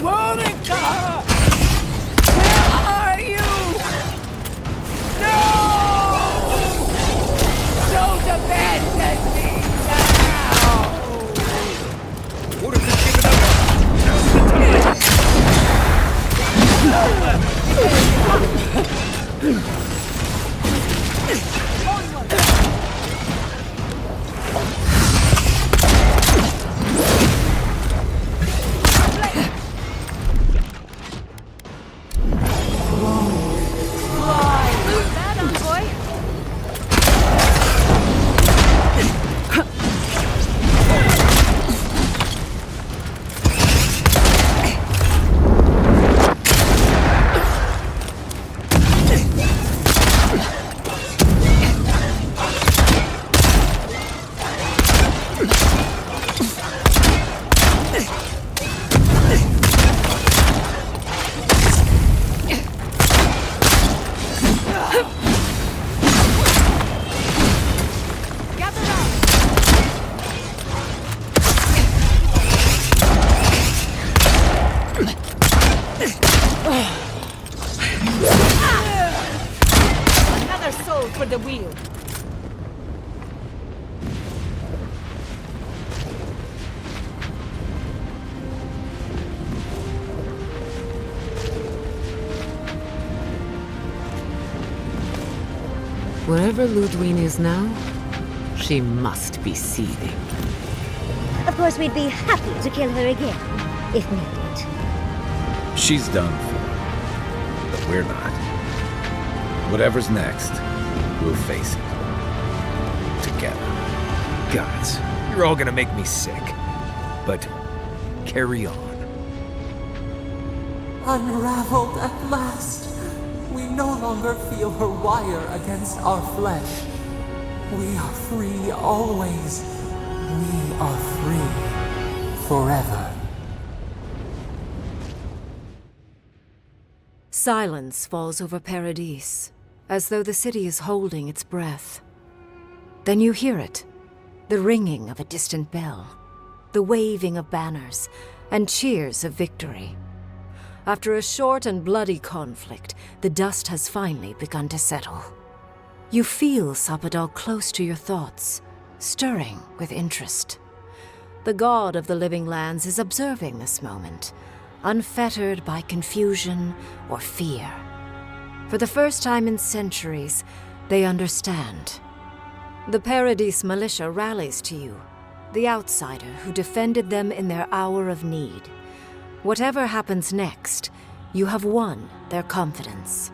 Monica! Where are you? No! Don't abandon me now! Would have been given up. Now's the time. Another soul for the wheel. Wherever Ludwine is now, she must be seething. Of course, we'd be happy to kill her again, if needed. She's done for, but we're not. Whatever's next, we'll face it. Together. Gods, you're all gonna make me sick. But carry on. Unraveled at last. We no longer feel her wire against our flesh. We are free always. We are free forever. Silence falls over Paradis. as though the city is holding its breath. Then you hear it, the ringing of a distant bell, the waving of banners, and cheers of victory. After a short and bloody conflict, the dust has finally begun to settle. You feel Sapodal close to your thoughts, stirring with interest. The god of the living lands is observing this moment, unfettered by confusion or fear. For the first time in centuries, they understand. The Paradis militia rallies to you, the outsider who defended them in their hour of need. Whatever happens next, you have won their confidence.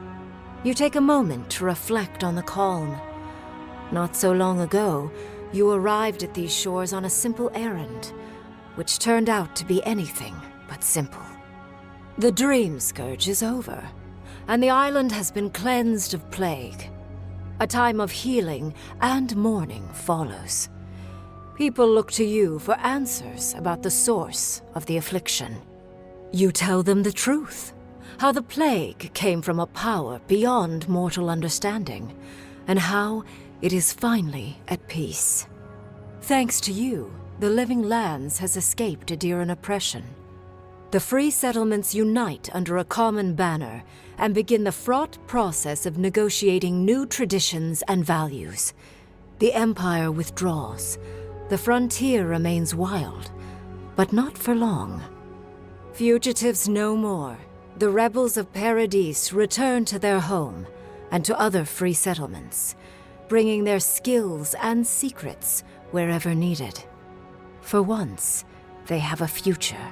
You take a moment to reflect on the calm. Not so long ago, you arrived at these shores on a simple errand, which turned out to be anything but simple. The Dream Scourge is over, and the island has been cleansed of plague. A time of healing and mourning follows. People look to you for answers about the source of the affliction. You tell them the truth, how the plague came from a power beyond mortal understanding, and how it is finally at peace. Thanks to you, the Living Lands has escaped Adiran oppression. The free settlements unite under a common banner and begin the fraught process of negotiating new traditions and values. The Empire withdraws. The frontier remains wild, but not for long. Fugitives no more. The rebels of Paradis return to their home and to other free settlements, bringing their skills and secrets wherever needed. For once, they have a future.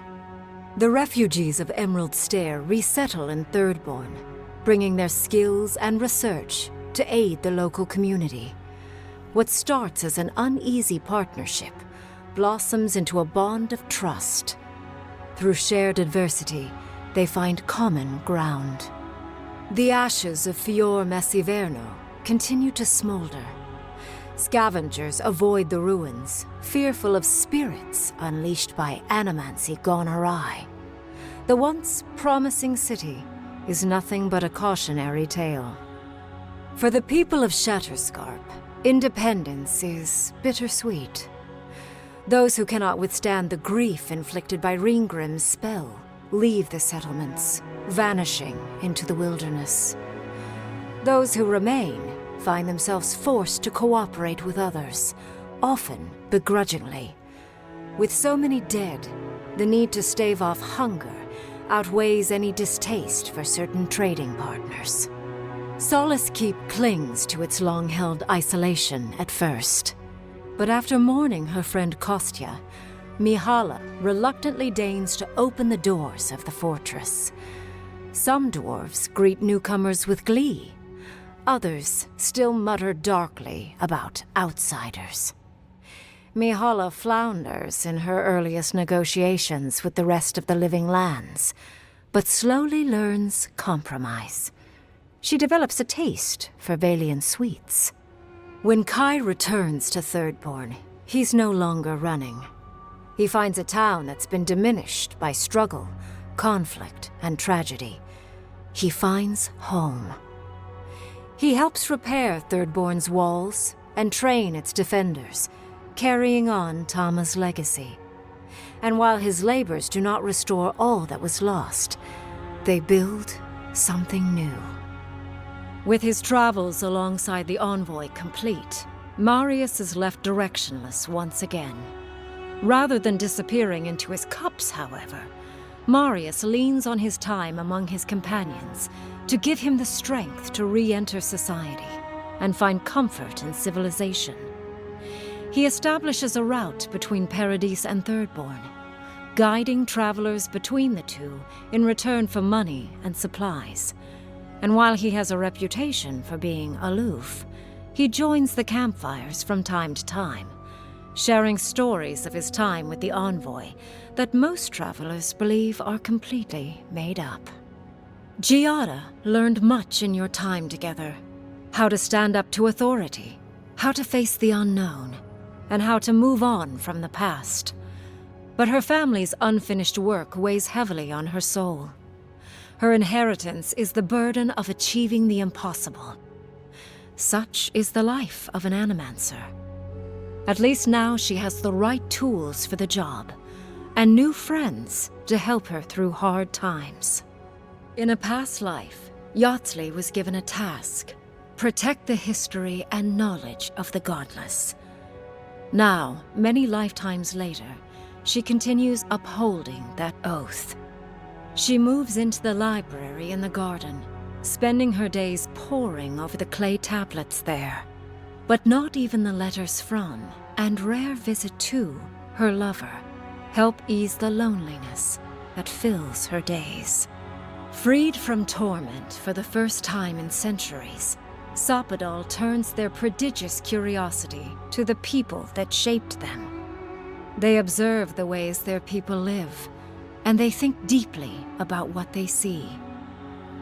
The refugees of Emerald Stair resettle in Thirdborn, bringing their skills and research to aid the local community. What starts as an uneasy partnership blossoms into a bond of trust. Through shared adversity, they find common ground. The ashes of Fior Messiverno continue to smolder. Scavengers avoid the ruins, fearful of spirits unleashed by animancy gone awry. The once promising city is nothing but a cautionary tale. For the people of Shatterscarp, independence is bittersweet. Those who cannot withstand the grief inflicted by Ringgrim's spell leave the settlements, vanishing into the wilderness. Those who remain find themselves forced to cooperate with others, often begrudgingly. With so many dead, the need to stave off hunger outweighs any distaste for certain trading partners. Solace Keep clings to its long-held isolation at first. But after mourning her friend Kostya, Mihala reluctantly deigns to open the doors of the fortress. Some dwarves greet newcomers with glee. Others still mutter darkly about outsiders. Mihala flounders in her earliest negotiations with the rest of the Living Lands, but slowly learns compromise. She develops a taste for Valian sweets. When Kai returns to Thirdborn, he's no longer running. He finds a town that's been diminished by struggle, conflict, and tragedy. He finds home. He helps repair Thirdborn's walls and train its defenders, carrying on Tama's legacy. And while his labors do not restore all that was lost, they build something new. With his travels alongside the envoy complete, Marius is left directionless once again. Rather than disappearing into his cups, however, Marius leans on his time among his companions to give him the strength to re-enter society and find comfort in civilization. He establishes a route between Paradis and Thirdborn, guiding travelers between the two in return for money and supplies. And while he has a reputation for being aloof, he joins the campfires from time to time, sharing stories of his time with the envoy that most travelers believe are completely made up. Giada learned much in your time together. How to stand up to authority, how to face the unknown, and how to move on from the past. But her family's unfinished work weighs heavily on her soul. Her inheritance is the burden of achieving the impossible, Such is the life of an animancer. At least now she has the right tools for the job, and new friends to help her through hard times. In a past life, Yardley was given a task: protect the history and knowledge of the godless. Now, many lifetimes later, she continues upholding that oath. She moves into the library in the garden, spending her days poring over the clay tablets there. But not even the letters from, and rare visit to, her lover help ease the loneliness that fills her days. Freed from torment for the first time in centuries, Sopodal turns their prodigious curiosity to the people that shaped them. They observe the ways their people live, and they think deeply about what they see.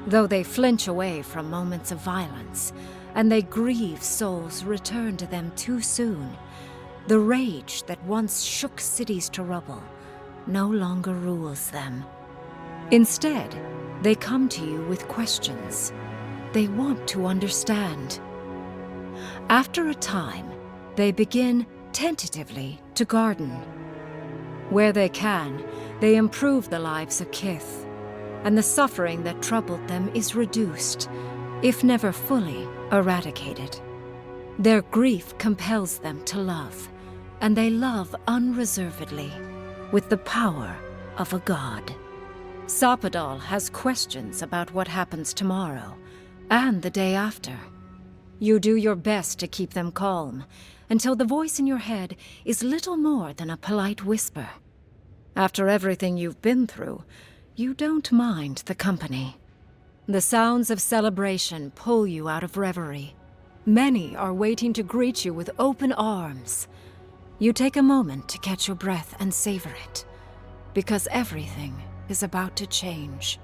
Though they flinch away from moments of violence, and they grieve souls returned to them too soon, the rage that once shook cities to rubble no longer rules them. Instead, they come to you with questions. They want to understand. After a time, they begin tentatively to garden. Where they can, they improve the lives of Kith, and the suffering that troubled them is reduced, if never fully eradicated. Their grief compels them to love, and they love unreservedly, with the power of a god. Sopodal has questions about what happens tomorrow, and the day after. You do your best to keep them calm, until the voice in your head is little more than a polite whisper. After everything you've been through, you don't mind the company. The sounds of celebration pull you out of reverie. Many are waiting to greet you with open arms. You take a moment to catch your breath and savor it, because everything is about to change.